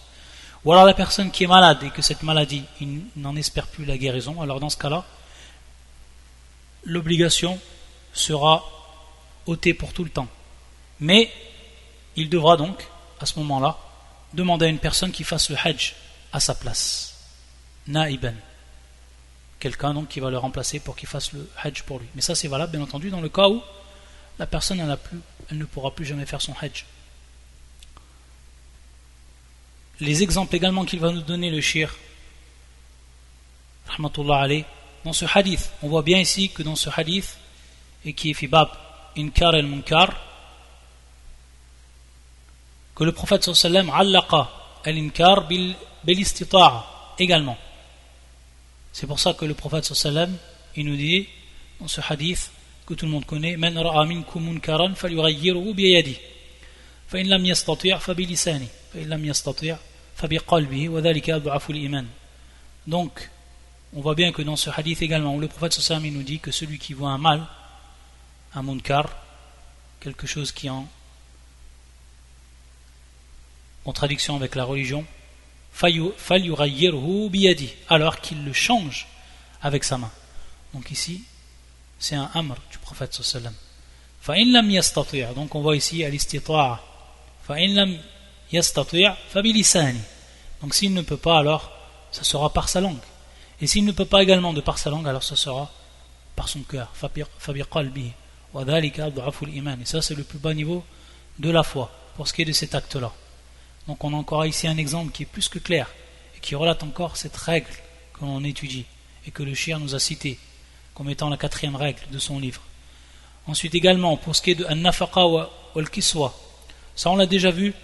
ou alors la personne qui est malade et que cette maladie, il n'en espère plus la guérison, alors dans ce cas-là, l'obligation sera ôtée pour tout le temps. Mais il devra donc, à ce moment-là, demander à une personne qui fasse le hajj à sa place. Na'iban. Quelqu'un donc qui va le remplacer pour qu'il fasse le hajj pour lui. Mais ça c'est valable bien entendu dans le cas où la personne elle ne pourra plus jamais faire son hajj. Les exemples également qu'il va nous donner le shir, rahmatullah alayh, dans ce hadith, on voit bien ici que dans ce hadith, et qui est fibab inkar al-munkar, que le prophète sallallahu alayhi wa sallam allaqa al-inkar bil-istita'a également. C'est pour ça que le prophète sallallahu alayhi wa sallam, il nous dit dans ce hadith que tout le monde connaît, man ra'a minkum munkaran falyughayyirhu bi yadihi fa in lam yastati' fa bi lisanihi fa in lam yastati' fa bi qalbihi wa dhalika ad'afu al-iman. Donc on voit bien que dans ce hadith également où le prophète sallallahu alayhi wa sallam, il nous dit que celui qui voit un mal, un munkar, quelque chose qui est en contradiction avec la religion, falyughayyirhu biyadi, alors qu'il le change avec sa main. Donc ici c'est un amr du prophète sallallahu alayhi wa sallam. Fa in lam yastati', donc on voit ici al-istita'a, fa in lam yastati' fa bi lisani, donc s'il ne peut pas, alors ça sera par sa langue, et s'il ne peut pas également de par sa langue, alors ça sera par son cœur, fa bi qalbihi wa dhalika ad'afu al-iman. Et ça c'est le plus bas niveau de la foi pour ce qui est de cet acte là. Donc on a encore ici un exemple qui est plus que clair et qui relate encore cette règle que l'on étudie et que le shir nous a cité comme étant la 4e règle de son livre. Ensuite également pour ce qui est de an-nafaqa wa al-kiswa, ça on l'a déjà vu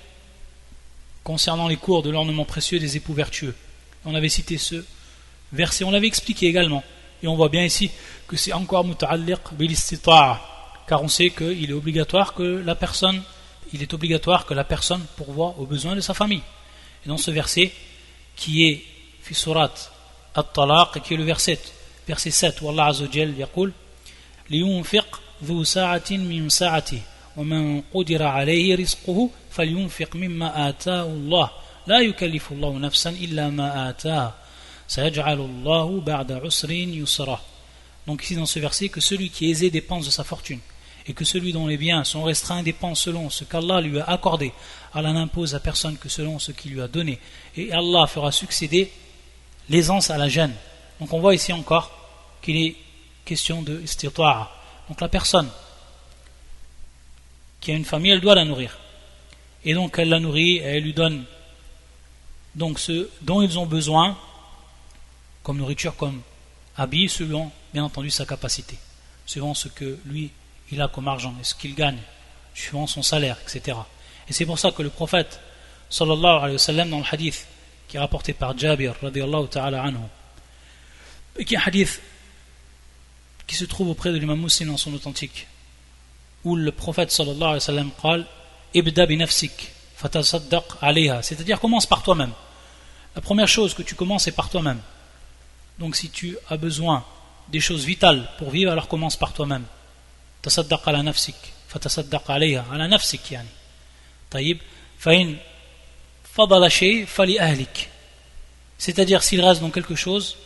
concernant les cours de l'ornement précieux des époux vertueux. On avait cité ce verset, on l'avait expliqué également, et on voit bien ici que c'est encore muta'alliq bil istita'a, car on sait qu'il est obligatoire que la personne pourvoie aux besoins de sa famille. Et dans ce verset qui est fi surat at-talaq, qui est le verset 7, où Allah Azza wa Jal yaqul liyunfiq dhu sa'atin min sa'atihi wa man qudira alayhi rizquhu falyunfiq mimma ataahu Allah la yukallifu Allahu nafsan illa ma ataaha. سَيَجْعَلُ اللَّهُ بَعْدَ عُسْرٍ يُسْرًا. Donc ici dans ce verset, que celui qui est aisé dépense de sa fortune, et que celui dont les biens sont restreints dépense selon ce qu'Allah lui a accordé. Allah n'impose à personne que selon ce qu'il lui a donné, et Allah fera succéder l'aisance à la gêne. Donc on voit ici encore qu'il est question de istita'a. Donc la personne qui a une famille, elle doit la nourrir, et donc elle la nourrit et elle lui donne donc ce dont ils ont besoin comme nourriture, comme habits, selon bien entendu sa capacité, suivant ce que lui il a comme argent et ce qu'il gagne, suivant son salaire, etc. Et c'est pour ça que le prophète sallallahu alayhi wa sallam, dans le hadith qui est rapporté par Jabir radiyallahu ta'ala anhu, et qui est un hadith qui se trouve auprès de l'imam Muslim dans son authentique, où le prophète sallallahu alayhi wa sallam قال ibda bi nafsik fatasaddaq alayha, c'est-à-dire commence par toi-même. La première chose que tu commences est par toi-même. Donc si tu as besoin des choses vitales pour vivre, alors commence par toi-même. tasaddaq ala nafsik fatasaddaq alayha, ala nafsik yani طيب فإن فضل شيء فلأهلك, c'est-à-dire s'il reste donc quelque chose,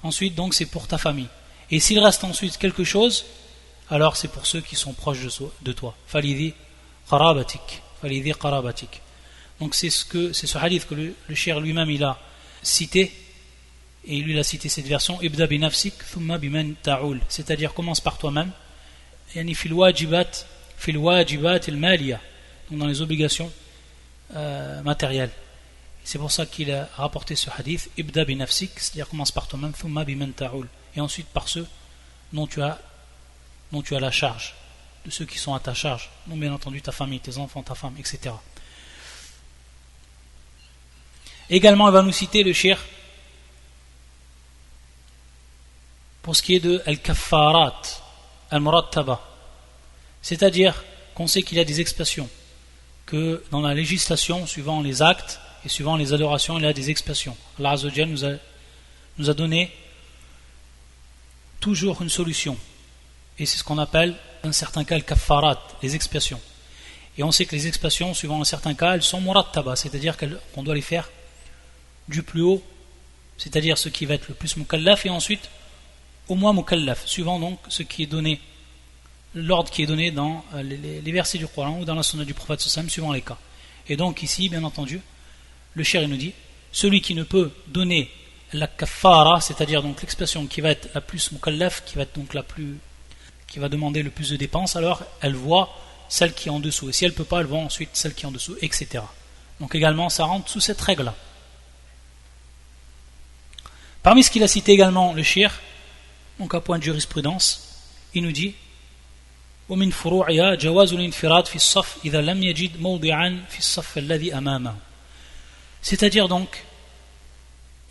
ensuite donc c'est pour ta famille, et s'il reste ensuite quelque chose, alors c'est pour ceux qui sont proches de toi. Falidhi qarabatik, falidhi qarabatik. Donc c'est ce hadith que le cheikh lui-même il a cité, et lui il a cité cette version ibda bi nafsik thumma biman ta'ul, c'est-à-dire commence par toi-même, yani fil wajibat al maliya, donc dans les obligations matérielles. C'est pour ça qu'il a rapporté ce hadith ibda bi nafsik, c'est-à-dire commence par toi-même, thumma biman ta'ul, et ensuite par ceux dont tu as la charge, de ceux qui sont à ta charge, donc bien entendu ta famille, tes enfants, ta femme, etc. Également il va nous citer le cheikh pour ce qui est de al-kaffarat al-murattaba, c'est-à-dire qu'on sait qu'il y a des expiations, que dans la législation, suivant les actes et suivant les adorations, il y a des expiations. Allah Azza wa Jalla nous a donné toujours une solution, et c'est ce qu'on appelle dans certains cas le kaffarat, les expiations. Et on sait que les expiations, suivant certains cas, elles sont murattaba, c'est-à-dire qu'on doit les faire du plus haut, c'est-à-dire ce qui va être le plus mukallaf, et ensuite au moins mukallaf, suivant donc ce qui est donné, l'ordre qui est donné dans les versets du Coran ou dans la sunna du prophète sallam, suivant les cas. Et donc ici, bien entendu, le cheikh nous dit, celui qui ne peut donner la kaffara, c'est-à-dire donc l'expression qui va être la plus mukallaf, qui va être donc qui va demander le plus de dépenses, alors elle voit celle qui est en dessous, et si elle ne peut pas, elle voit ensuite celle qui est en dessous, etc. Donc également ça rentre sous cette règle là. Parmi ce qu'il a cité également le cheikh, donc à point de jurisprudence, il nous dit ومن فروعها جواز الانفراد في الصف إذا لم يجد موضعا في الصف الذي أمامه, c'est-à-dire donc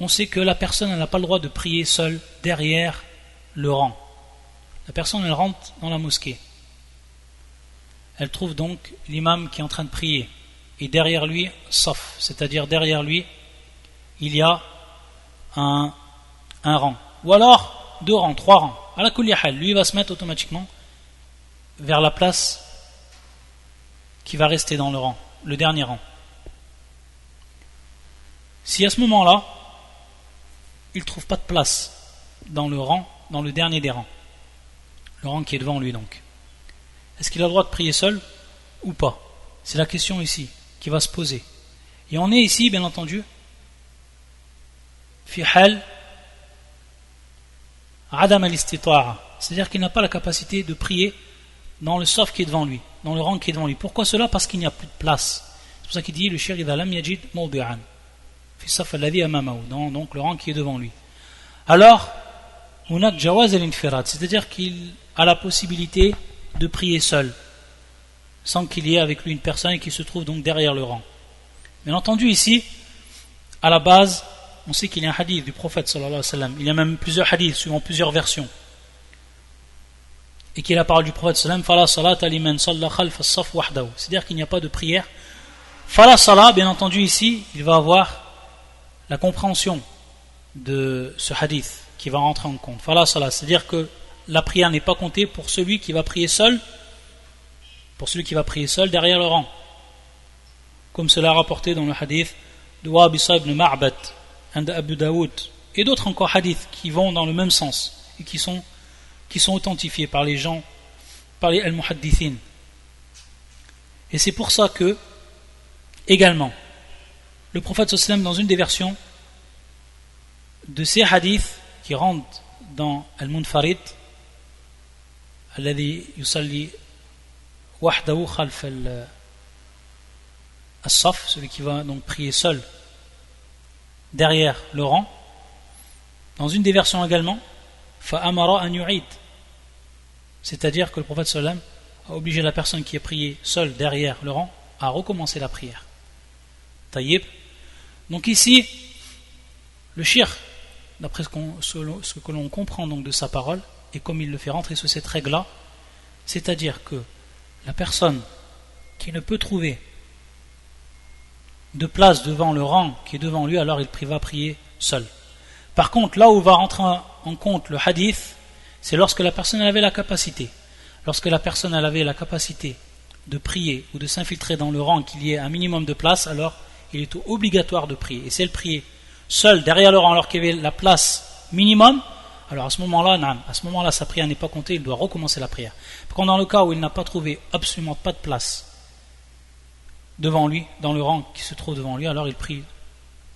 on sait que la personne n'a pas le droit de prier seule derrière le rang. La personne elle rentre dans la mosquée, elle trouve donc l'imam qui est en train de prier, et derrière lui saf, c'est-à-dire derrière lui il y a un rang, ou alors 2 rangs, 3 rangs. Ala kulli hal, lui va se mettre automatiquement vers la place qui va rester dans le rang, le dernier rang. Si à ce moment-là il ne trouve pas de place dans le rang, dans le dernier des rangs, le rang qui est devant lui, donc est-ce qu'il a le droit de prier seul ou pas? C'est la question ici qui va se poser. Et on est ici bien entendu fi hal adam al-istita'a, c'est-à-dire qu'il n'a pas la capacité de prier dans le saf qui est devant lui, dans le rang qui est devant lui. Pourquoi cela? Parce qu'il n'y a plus de place. C'est pour ça qu'il dit le cheikh idha lam yajid mawdi'an fi saf alladhi amamahu, donc le rang qui est devant lui. Alors hunak jawaz al-infirad, c'est-à-dire qu'il a la possibilité de prier seul sans qu'il y ait avec lui une personne qui se trouve donc derrière le rang. Bien entendu ici à la base on sait qu'il y a un hadith du prophète sallallahu alayhi wa sallam, il y a même plusieurs hadiths suivant plusieurs versions, et qui est la parole du prophète sallam, fala salata liman salla khalf as-saf wahdahu, c'est-à-dire qu'il n'y a pas de prière. Fala salat, bien entendu ici il va avoir la compréhension de ce hadith qui va rentrer en compte. Fala salat, c'est-à-dire que la prière n'est pas comptée pour celui qui va prier seul, derrière le rang, comme cela est rapporté dans le hadith de Wabisa ibn Ma'bad and Abu Daoud et d'autres encore hadiths qui vont dans le même sens et qui sont authentifiés par les gens, par les al-muhaddithin. Et c'est pour ça que également le prophète sallam, dans une des versions de ces hadiths qui rentrent dans al-munfarid, alladhi yusalli wahdahu khalf al-saf, celui qui va donc prier seul derrière le rang, dans une des versions également, fa'amara an yu'id, c'est-à-dire que le prophète sallam a obligé la personne qui est priée seule derrière le rang à recommencer la prière. Taïb. Donc ici, le shir, d'après ce que l'on comprend donc de sa parole, et comme il le fait rentrer sous cette règle-là, c'est-à-dire que la personne qui ne peut trouver de place devant le rang qui est devant lui, alors il va prier seul. Par contre, là où va rentrer en compte le hadith, c'est lorsque la personne avait la capacité. Lorsque la personne avait la capacité de prier ou de s'infiltrer dans le rang, qu'il y ait un minimum de place, alors il est obligatoire de prier. Et si elle priait seule derrière le rang alors qu'il y avait la place minimum, alors à ce moment-là, sa prière n'est pas comptée, il doit recommencer la prière. Par contre, dans le cas où il n'a pas trouvé absolument pas de place devant lui, dans le rang qui se trouve devant lui, alors il prie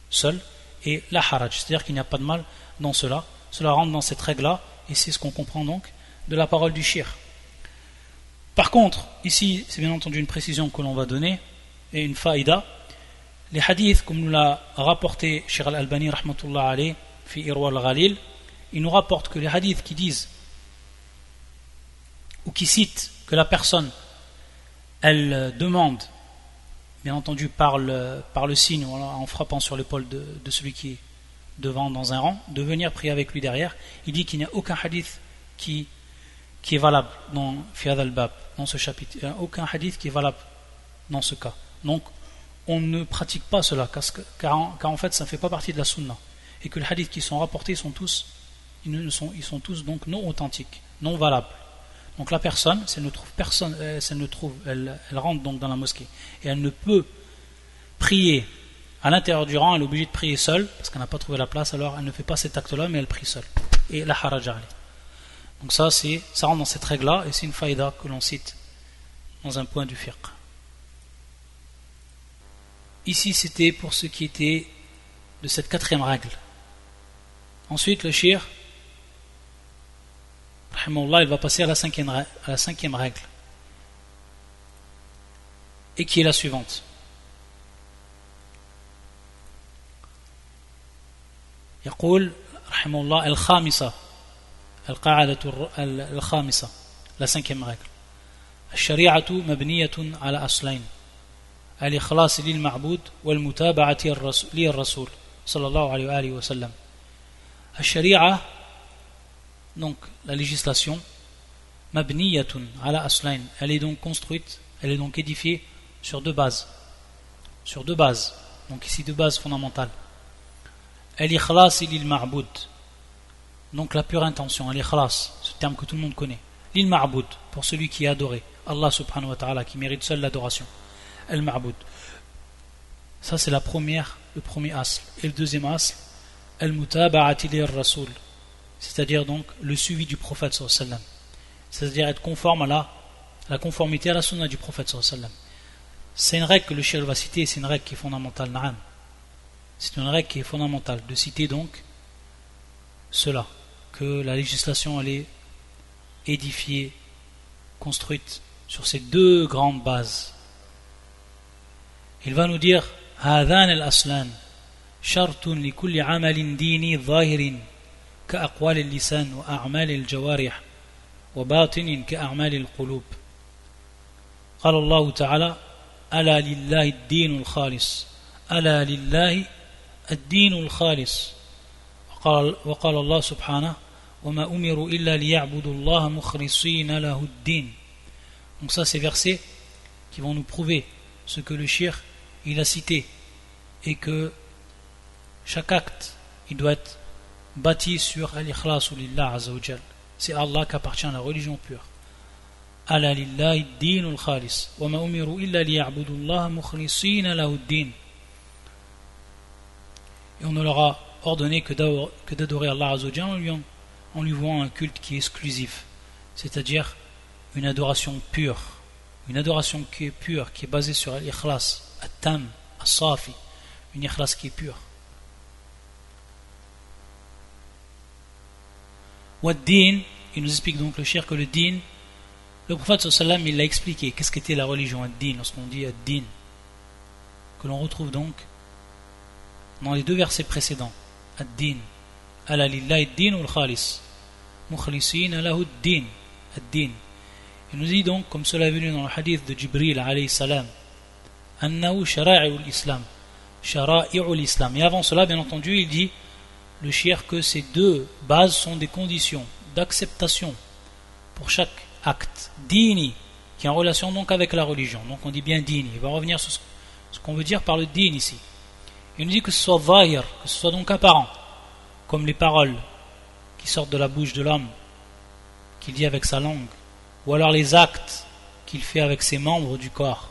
seul et la haraj, c'est-à-dire qu'il n'y a pas de mal dans cela. Cela rentre dans cette règle-là et c'est ce qu'on comprend donc de la parole du shir. Par contre, ici, c'est bien entendu une précision que l'on va donner et une faïda. Les hadiths, comme nous l'a rapporté Cheikh Al-Albani rahmatullah alayh fi Irwa al-Ghalil, il nous rapporte que les hadiths qui disent ou qui citent que la personne elle demande, bien entendu par le signe ou en frappant sur l'épaule de celui qui est devant dans un rang, de venir prier avec lui derrière, il dit qu'il n'y a aucun hadith qui est valable dans Fiad al-Bab, dans ce chapitre. Il n'y a aucun hadith qui est valable dans ce cas. Donc on ne pratique pas cela car en fait ça ne fait pas partie de la sunna et que les hadiths qui sont rapportés sont tous donc non authentiques, non valables. Donc la personne, si elle ne trouve personne, elle rentre donc dans la mosquée et elle ne peut prier à l'intérieur du rang, elle est obligée de prier seule parce qu'elle n'a pas trouvé la place, alors elle ne fait pas cet acte-là mais elle prie seule. Et la haraj alayh. Donc ça rentre dans cette règle-là et c'est une faïda que l'on cite dans un point du fiqh. Ici c'était pour ce qui était de cette quatrième règle. Ensuite le shir, rahimahullah, il va passer à la cinquième règle et qui est la suivante. يقول رحمه الله الخامسة القاعدة الخامسة la cinquième règle الشريعة مبنية على أصلين الإخلاص للمعبود والمتابعة للرسول صلى الله عليه وآله وسلم. الشريعة, donc la législation, mabniyatun ala aslain, elle est donc construite, elle est donc édifiée sur deux bases, donc ici deux bases fondamentales. Al-ikhlas lil ma'boud, donc la pure intention, al-ikhlas, ce terme que tout le monde connaît, lil ma'boud, pour celui qui est adoré, Allah subhanahu wa ta'ala, qui mérite seul l'adoration, al-ma'boud. Ça c'est le premier asl. Et le deuxième asl, al-mutaba'ati lir-rasul, c'est-à-dire donc le suivi du prophète sallallahu alayhi wa sallam, c'est-à-dire être conforme à la conformité à la sunna du prophète sallallahu alayhi wa sallam. C'est une règle que le cheikh va citer, c'est une règle qui est fondamentale, na'am. C'est une règle qui est fondamentale de citer donc cela, que la législation elle est édifiée, construite sur ces deux grandes bases. Il va nous dire هذان الأصلان شرط لكل عمل ديني ظاهر كأقوال اللسان وأعمال الجوارح وباطن كأعمال القلوب. قال الله تعالى ألا لله الدين الخالص ألا لله الدين الخالص. وقال الله سبحانه وما أمروا إلا ليعبدوا الله مخلصين له الدين. Donc ça c'est versets qui vont nous prouver ce que le cheikh il a cité et que chaque acte il doit être bâti sur al-ikhlasu lillah azza wa jal. C'est Allah qu'appartient la religion pure. Ala lillahi ad-dinul khalis wa ma umiru illa liya'budu Allah mukhlisina lahu ad-din. Et on ne leur a ordonné que d'adorer Allah Azzawajal en lui vouant un culte qui est exclusif, c'est-à-dire une adoration pure, une adoration qui est pure, qui est basée sur l'ikhlas, at-tam, as-safi, une ikhlas qui est pure. Wad-din, il nous explique donc le shirk que le din, le prophète sallallahu alayhi wa sallam, il l'a expliqué, qu'est-ce qu'était la religion ad-din, lorsqu'on dit ad-din, que l'on retrouve donc dans les deux versets précédents. Ad-din, ala lillahi ad-din wal khalis, mukhlisin lahu ad-din, ad-din. Il nous dit donc, comme cela est venu dans le hadith de Jibril alayhi salam, annahu shara'i'ul islam, shara'i'ul islam. Et avant cela, bien entendu, il dit le shirk que ces deux bases sont des conditions d'acceptation pour chaque acte dini qui est en relation donc avec la religion. Donc on dit bien dini. Il va revenir sur ce qu'on veut dire par le din ici. Il nous dit que ce soit zahir, que ce soit donc apparent, comme les paroles qui sortent de la bouche de l'homme, qu'il dit avec sa langue, ou alors les actes qu'il fait avec ses membres du corps.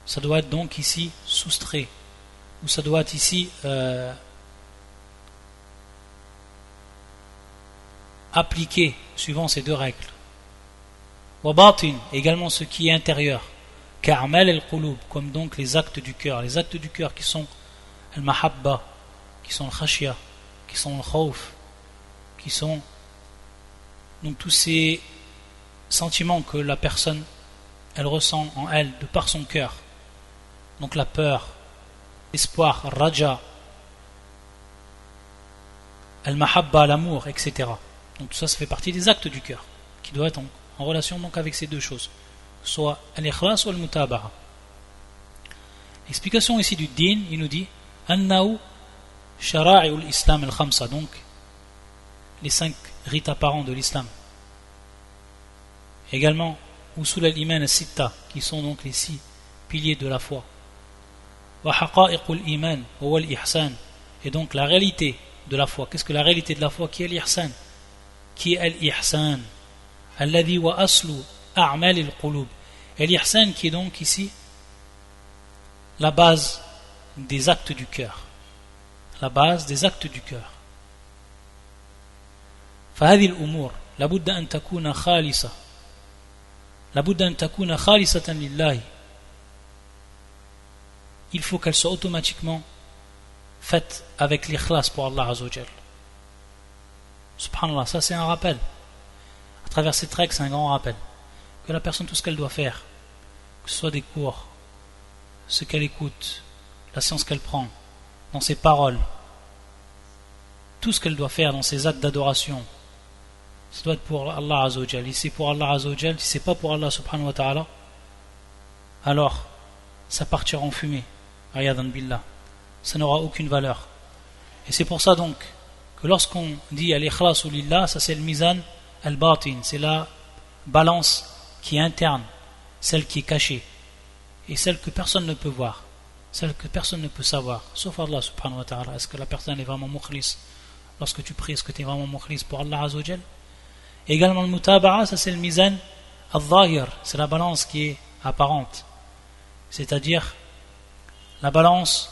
Ça doit être donc ici soustrait, ou ça doit être ici appliqué suivant ces deux règles. Wa batin, également ce qui est intérieur, ka'amal al-qulub, comme donc les actes du cœur qui sont al-mahabba, qui sont le khashya, qui sont le khawf, qui sont donc tous ces sentiments que la personne elle ressent en elle de par son cœur, donc la peur, l'espoir, raja, al-mahabba, l'amour, etc. Donc tout ça, ça fait partie des actes du cœur qui doivent être en relation donc avec ces deux choses, soit al-ikhlas ou al-mutaba'a. L'explication ici du din, il nous dit annahu shara'i'ul islam al-khamsa, donc les 5 rites apparents de l'islam. Également usul al-iman as-sitta, qui sont donc les 6 piliers de la foi. Wa haqa'iqul iman wa al-ihsan, et donc la réalité de la foi. Qu'est-ce que la réalité de la foi? Qui est l'ihsan? Qui est al-ihsan? Alladhi wa aslu a'mal al-qulub. Et l'ihsan qui est donc ici la base des actes du cœur. La base des actes du cœur. فهذه الأمور لابد أن تكون خالصة لابد أن تكون خالصة لله. Il faut qu'elle soit automatiquement faite avec l'ikhlas pour Allah Azzawajal. Subhanallah, ça c'est un rappel. À travers cette règle, c'est un grand rappel. Que la personne, tout ce qu'elle doit faire, que ce soit des cours, ce qu'elle écoute, la science qu'elle prend, dans ses paroles, tout ce qu'elle doit faire dans ses actes d'adoration, ça doit être pour Allah Azzawajal. Et si c'est pour Allah Azzawajal, si c'est pas pour Allah subhanahu wa ta'ala, alors ça partira en fumée. Ayadan billah. Ça n'aura aucune valeur. Et c'est pour ça donc que lorsqu'on dit al-ikhlas lillah, ça c'est le mizan al-batin, c'est la balance qui est interne, celle qui est cachée, et celle que personne ne peut voir, celle que personne ne peut savoir, sauf Allah subhanahu wa ta'ala. Est-ce que la personne est vraiment mukhlis? Lorsque tu pries, est-ce que tu es vraiment mukhlis pour Allah Azzawajal? Également le mutaba'a, ça c'est le mizan al-zahir, c'est la balance qui est apparente, c'est-à-dire la balance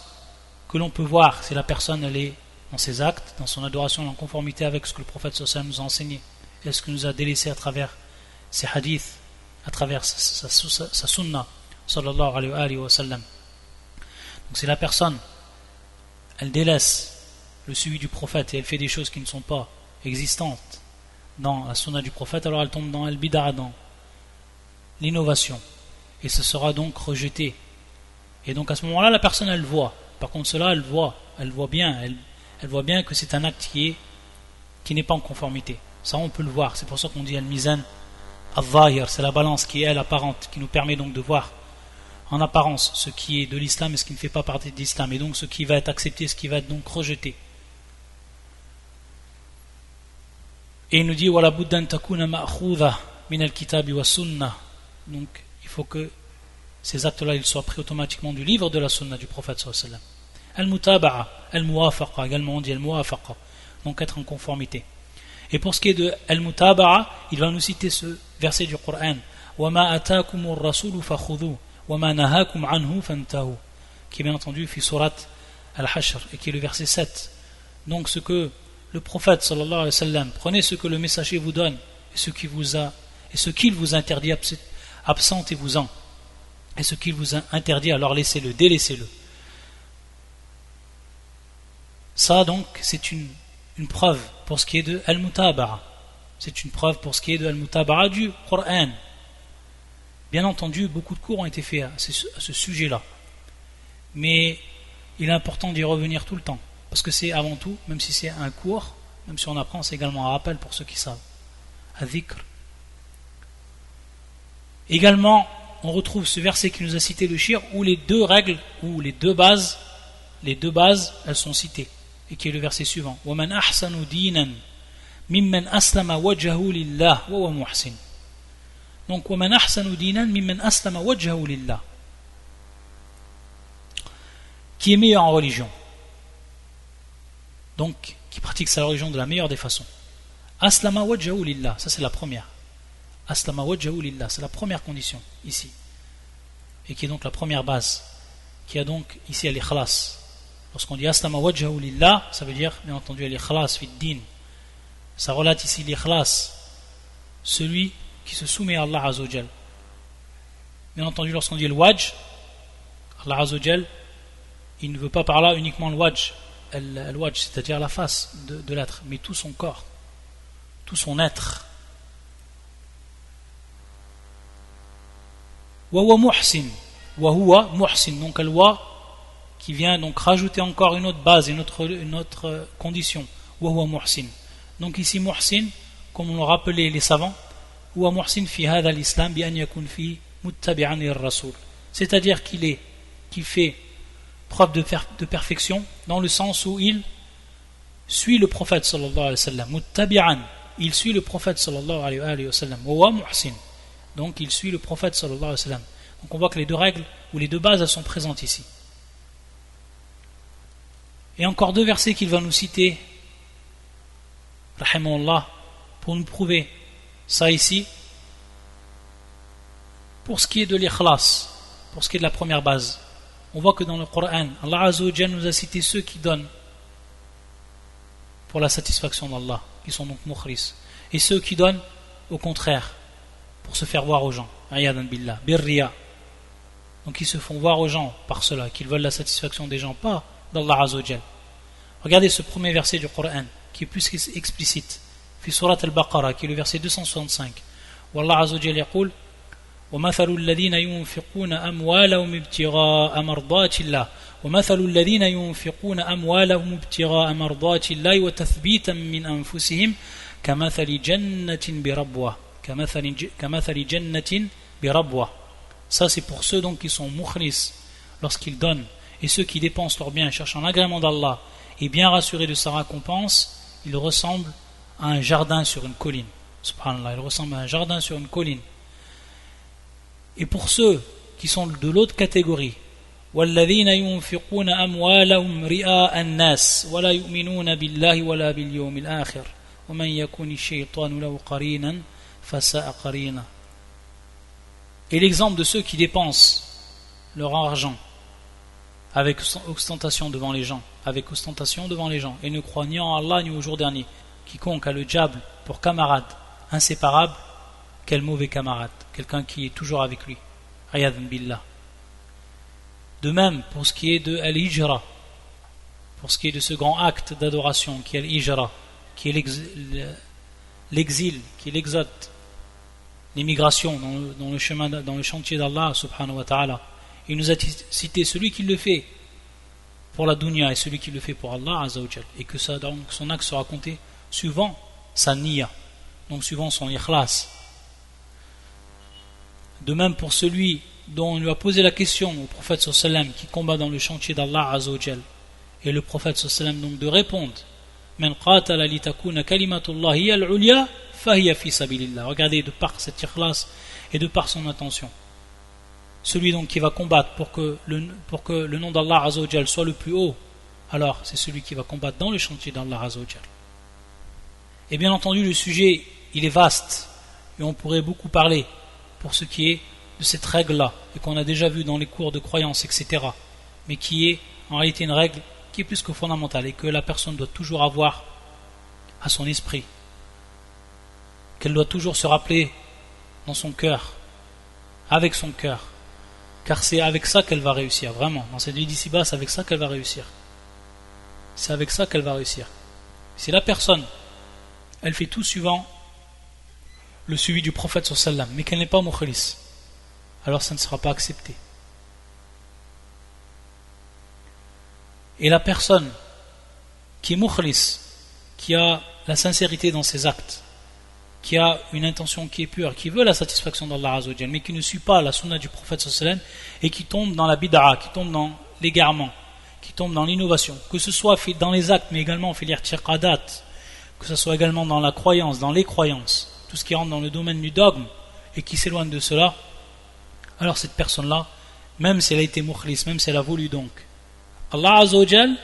que l'on peut voir si la personne elle est dans ses actes, dans son adoration, en conformité avec ce que le prophète sallallahu alayhi wa sallam nous a enseigné et ce que nous a délaissé à travers ses hadiths, à travers sa sunna sallallahu alayhi wa sallam. Donc si la personne elle délaisse le suivi du prophète et elle fait des choses qui ne sont pas existantes dans la sunna du prophète, alors elle tombe dans al-bid'a, dans l'innovation, et ce sera donc rejeté. Et donc à ce moment-là, la personne elle voit. Par contre, cela elle voit bien, elle voit bien que c'est un acte qui n'est pas en conformité. Ça on peut le voir. C'est pour ça qu'on dit al-mizan al-zahir, c'est la balance qui est elle apparente, qui nous permet donc de voir en apparence ce qui est de l'islam et ce qui ne fait pas partie de l'islam, et donc ce qui va être accepté, ce qui va être donc rejeté. Et il nous dit wala buddan takuna ma'khudha min al-kitabi wa sunnah. Donc il faut que ces actes-là ils soient pris automatiquement du livre de la sunna du prophète sallallahu alayhi wa sallam. Al-mutaba'a, al-muwafaqa, également on dit al-muwafaqa, donc être en conformité. Et pour ce qui est de al-mutaba'a, il va nous citer ce verset du Coran, wa ma atakumur rasulu fakhudhu wa ma nahakum anhu fantahu, qui est bien entendu fi surat Al-Hashr, et qui est le verset 7. Donc ce que le prophète sallallahu alayhi wa sallam, prenez ce que le messager vous donne et ce qu'il vous interdit, absentez-vous-en, et ce qu'il vous interdit, alors laissez-le, délaissez-le. Ça donc c'est une preuve pour ce qui est de Al-Mutaba'a. C'est une preuve pour ce qui est de Al-Mutaba'a du Coran. Bien entendu, beaucoup de cours ont été faits à ce sujet-là. Mais il est important d'y revenir tout le temps. Parce que c'est avant tout, même si c'est un cours, même si on apprend, c'est également un rappel pour ceux qui savent. Al-Dhikr. Également, on retrouve ce verset qui nous a cité le shir, où les deux règles, ou les deux bases, elles sont citées. Et qui est le verset suivant. وَمَنْ أَحْسَنُ دِينًا مِمَّنْ أَسْلَمَ وَجْهَهُ لِلَّهِ وَهُوَ مُحْسِنٌ. Donc, وَمَنْ أَحْسَنُ دِينًا مِمَّنْ أَسْلَمَ وَجْهَهُ لِلَّهِ. Qui est meilleur en religion. Donc, qui pratique sa religion de la meilleure des façons. Aslama wajhahu lillah, ça c'est la première. Aslama wajhahu lillah, c'est la première condition, ici. Et qui est donc la première base. Qui a donc ici al-ikhlas. Lorsqu'on dit Aslama wajhahu lillah, ça veut dire, bien entendu, al-ikhlas fi din. Ça relate ici l'ikhlas, celui qui se soumet à Allah Azzawajal. Bien entendu, lorsqu'on dit le wajh, Allah Azzawajal, il ne veut pas par là uniquement le wajh, c'est-à-dire la face de l'être, mais tout son corps, tout son être. Wa huwa muhsin, donc al-wa qui vient donc rajouter encore une autre base, une autre condition. Wa huwa muhsin. Donc ici muhsin, comme l'ont rappelé les savants, huwa muhsin fi hadha al-islam bi an yakun fi muttabi'an lir-rasul. C'est-à-dire qu'il fait preuve de perfection dans le sens où il suit le prophète sallallahu alayhi wa sallam. Muttabi'an, il suit le prophète sallallahu alayhi wa sallam. Wa muhsin, donc il suit le prophète sallallahu alayhi wa sallam. Donc on voit que les deux règles ou les deux bases elles sont présentes ici. Et encore deux versets qu'il va nous citer, rahimahullah, pour nous prouver ça ici. Pour ce qui est de l'ikhlas, pour ce qui est de la première base, on voit que dans le Coran, Allah Azza wa Jalla nous a cité ceux qui donnent pour la satisfaction d'Allah, qui sont donc mukhlis, et ceux qui donnent au contraire pour se faire voir aux gens, ayadan billah, birriya, donc ils se font voir aux gens par cela, qu'ils veulent la satisfaction des gens, pas d'Allah Azza wa Jalla. Regardez ce premier verset du Coran qui est plus explicite, fi surat al-Baqarah, qui est le verset 265, où Allah Azza wa Jalla yaqul ومثل الذين ينفقون أموالهم ابتغاء مرضات الله ومثل الذين ينفقون أموالهم ابتغاء مرضات الله وتثبيتا من أنفسهم كمثل جنة بربوة. Ça c'est pour ceux donc qui sont mukhlis lorsqu'ils donnent, et ceux qui dépensent leurs biens cherchant l'agrément d'Allah et bien rassurés de sa récompense, ils ressemblent à un jardin sur une colline. Subhanallah, ils ressemblent à un jardin sur une colline. Et pour ceux qui sont de l'autre catégorie, وَالَّذِينَ يُنْفِقُونَ أَمْوَالَهُمْ رِئَاءَ النَّاسِ وَلَا يُؤْمِنُونَ بِاللَّهِ وَلَا بِالْيَوْمِ الْآخِرِ وَمَنْ يَكُنِ الشَّيْطَانُ لَهُ قَرِينًا فَسَاءَ قَرِينًا. Et l'exemple de ceux qui dépensent leur argent avec ostentation devant les gens, et ne croient ni en Allah ni au jour dernier, quiconque a le diable pour camarade inséparable, quel mauvais camarade, quelqu'un qui est toujours avec lui. Ayadan billah. De même, pour ce qui est de al-hijra, pour ce qui est de ce grand acte d'adoration qui est al-hijra, qui est l'exil, qui est l'exode, l'immigration dans le chemin, dans le chantier d'Allah subhanahu wa ta'ala. Il nous a cité celui qui le fait pour la dunya et celui qui le fait pour Allah azza wa jal, et que ça, donc, son acte sera compté suivant sa niya, donc suivant son ikhlas. De même pour celui dont on lui a posé la question au prophète sallam qui combat dans le chantier d'Allah azza wa jal, et le prophète sallam donc de répondre Man qatala li takuna kalimatullahi al-ulya fahiya fi sabilillah. Regardez, de par cet ikhlas et de par son intention, celui donc qui va combattre pour que le nom d'Allah azza wa jal soit le plus haut, alors c'est celui qui va combattre dans le chantier d'Allah azza wa jal. Et bien entendu le sujet il est vaste et on pourrait beaucoup parler pour ce qui est de cette règle-là, et qu'on a déjà vu dans les cours de croyance, etc., mais qui est en réalité une règle qui est plus que fondamental et que la personne doit toujours avoir à son esprit, qu'elle doit toujours se rappeler dans son cœur, avec son cœur, car c'est avec ça qu'elle va réussir, vraiment. Dans cette vie d'ici-bas, c'est avec ça qu'elle va réussir. C'est avec ça qu'elle va réussir. Si la personne, elle fait tout suivant le suivi du prophète sallam, mais qu'elle n'est pas mukhlis, alors ça ne sera pas accepté. Et la personne qui est mukhlis, qui a la sincérité dans ses actes, qui a une intention qui est pure, qui veut la satisfaction d'Allah Azza wa Jal, mais qui ne suit pas la sunna du prophète sallam et qui tombe dans la bid'a, qui tombe dans l'égarement, qui tombe dans l'innovation, que ce soit dans les actes, mais également fil i'tiqadat, que ce soit également dans la croyance, dans les croyances, tout ce qui rentre dans le domaine du dogme et qui s'éloigne de cela, alors cette personne-là, même si elle a été mukhlis, même si elle a voulu donc Allah Azza wa Jal,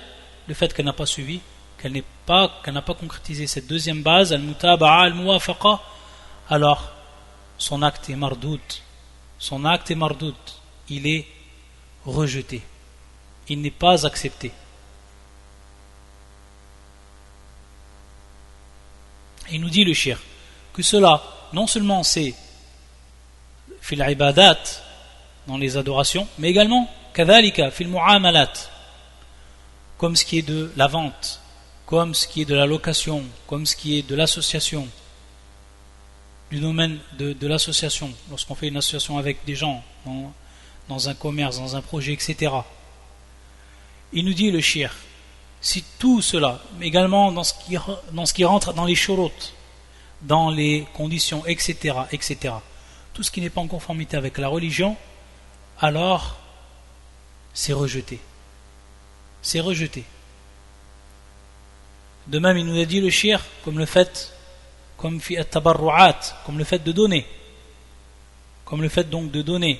le fait qu'elle n'a pas suivi, qu'elle n'a pas concrétisé cette deuxième base, al-mutaba'a, al-muwafaqa, alors son acte est mardoud. Son acte est mardoud. Il est rejeté. Il n'est pas accepté. Il nous dit le shir que cela, non seulement c'est fil ibadat, dans les adorations, mais également kadhalika fil mu'amalat, comme ce qui est de la vente, comme ce qui est de la location, comme ce qui est de l'association, du domaine de l'association, lorsqu'on fait une association avec des gens dans un commerce, dans un projet, etc. Il nous dit le shir, si tout cela, mais également dans ce qui rentre dans les shurut, dans les conditions, etc., etc., tout ce qui n'est pas en conformité avec la religion, alors c'est rejeté. C'est rejeté. De même, il nous a dit le shir, comme le fait de donner, comme le fait donc de donner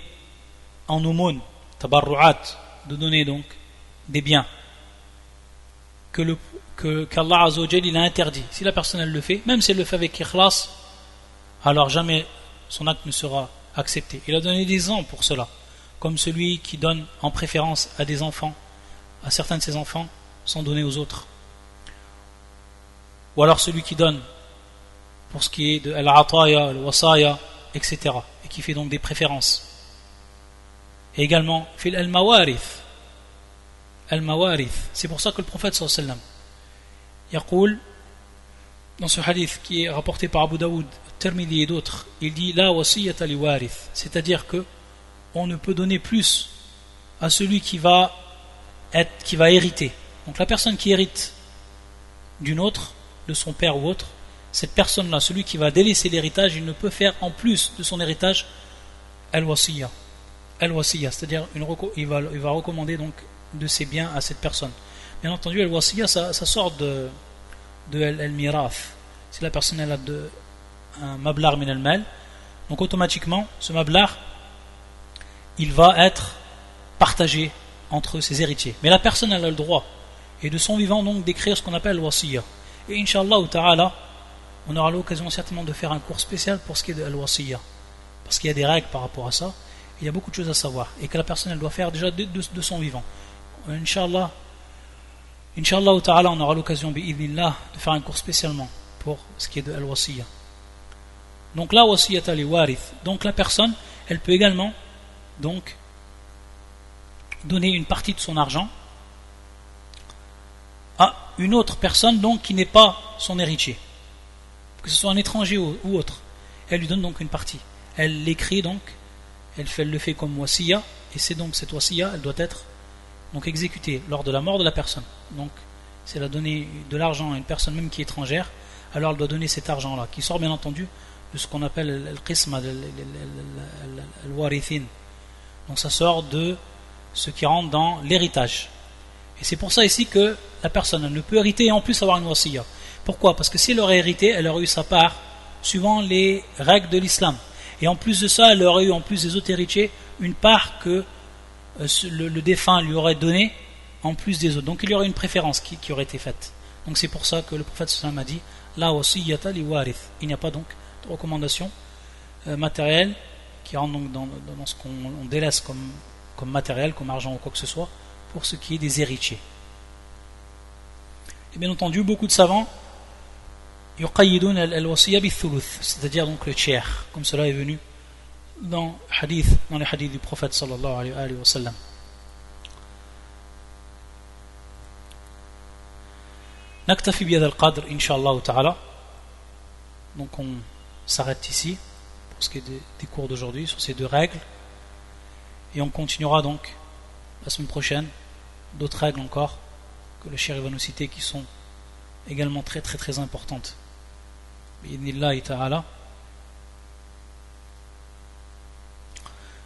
en aumône, tabarru'at, de donner donc des biens, qu'Allah Azza wa Jal il a interdit. Si la personne elle le fait, même si elle le fait avec ikhlas, alors jamais son acte ne sera accepté. Il a donné des exemples pour cela, comme celui qui donne en préférence à des enfants, à certains de ses enfants, sans donner aux autres. Ou alors celui qui donne pour ce qui est de al-ataya, al-wasaya, etc. et qui fait donc des préférences. Et également, fil al-mawarith. Al-mawarith. C'est pour ça que le prophète sallallahu alayhi wa sallam yaqul, dans ce hadith qui est rapporté par Abu Daoud, Tirmidhi et d'autres, il dit la wasiyata li warith, c'est-à-dire que on ne peut donner plus à celui qui va hériter. Donc la personne qui hérite d'une autre, de son père ou autre, cette personne-là, celui qui va délaisser l'héritage, il ne peut faire en plus de son héritage al-wasiyya. Al-wasiyya, c'est-à-dire il va recommander donc de ses biens à cette personne. Bien entendu, al-wasiyya, ça sort de al-mirath. Si la personne elle a un mablar min al-mal, donc automatiquement, ce mablar, il va être partagé entre ses héritiers. Mais la personne elle a le droit, et de son vivant donc d'écrire ce qu'on appelle al-wasiyya. Et Inch'Allah ta'ala, on aura l'occasion certainement de faire un cours spécial pour ce qui est de al-wasiyya, parce qu'il y a des règles par rapport à ça, et il y a beaucoup de choses à savoir, et que la personne elle doit faire déjà de son vivant. Inch'Allah ta'ala, on aura l'occasion bi'idhnillah de faire un cours spécialement pour ce qui est de al-wasiyya. Donc la wasiyata li warith, donc la personne elle peut également donc donner une partie de son argent à une autre personne donc qui n'est pas son héritier, que ce soit un étranger ou autre. Elle lui donne donc une partie, elle l'écrit donc, elle le fait comme wasiya, et c'est donc cette wasiya elle doit être donc exécutée lors de la mort de la personne. Donc si elle a donné de l'argent à une personne même qui est étrangère, alors elle doit donner cet argent là, qui sort bien entendu de ce qu'on appelle al-qisma, al-warithin. Donc ça sort de ce qui rentre dans l'héritage. Et c'est pour ça ici que la personne elle ne peut hériter et en plus avoir une wasiya. Pourquoi? Parce que si elle aurait hérité, elle aurait eu sa part suivant les règles de l'islam. Et en plus de ça, elle aurait eu, en plus des autres héritiers, une part que le défunt lui aurait donnée en plus des autres. Donc il y aurait une préférence qui aurait été faite. Donc c'est pour ça que le prophète sallallahu alayhi wa sallam a dit la wasiyata li warith. Il n'y a pas donc de recommandation matérielle qui rentre donc dans ce qu'on délaisse comme matériel, comme argent ou quoi que ce soit, pour ce qui est des héritiers. Et bien entendu, beaucoup de savants yuqayyidun al-wasiyya bi-thuluth, c'est-à-dire donc le tiers, comme cela est venu dans les hadiths du prophète sallallahu alayhi wa sallam. Naktafi bi hadha al-qadr inshallah ta'ala. Donc on s'arrête ici pour ce qui est des cours d'aujourd'hui sur ces deux règles, et on continuera donc la semaine prochaine d'autres règles encore que le cheikh va nous citer, qui sont également très très très importantes. Bi'idhnillahi ta'ala.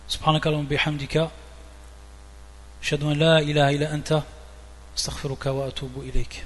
Subhanaka Allahumma bihamdika, ashhadu an la ilaha illa anta, astaghfiruka wa atubu ilayk.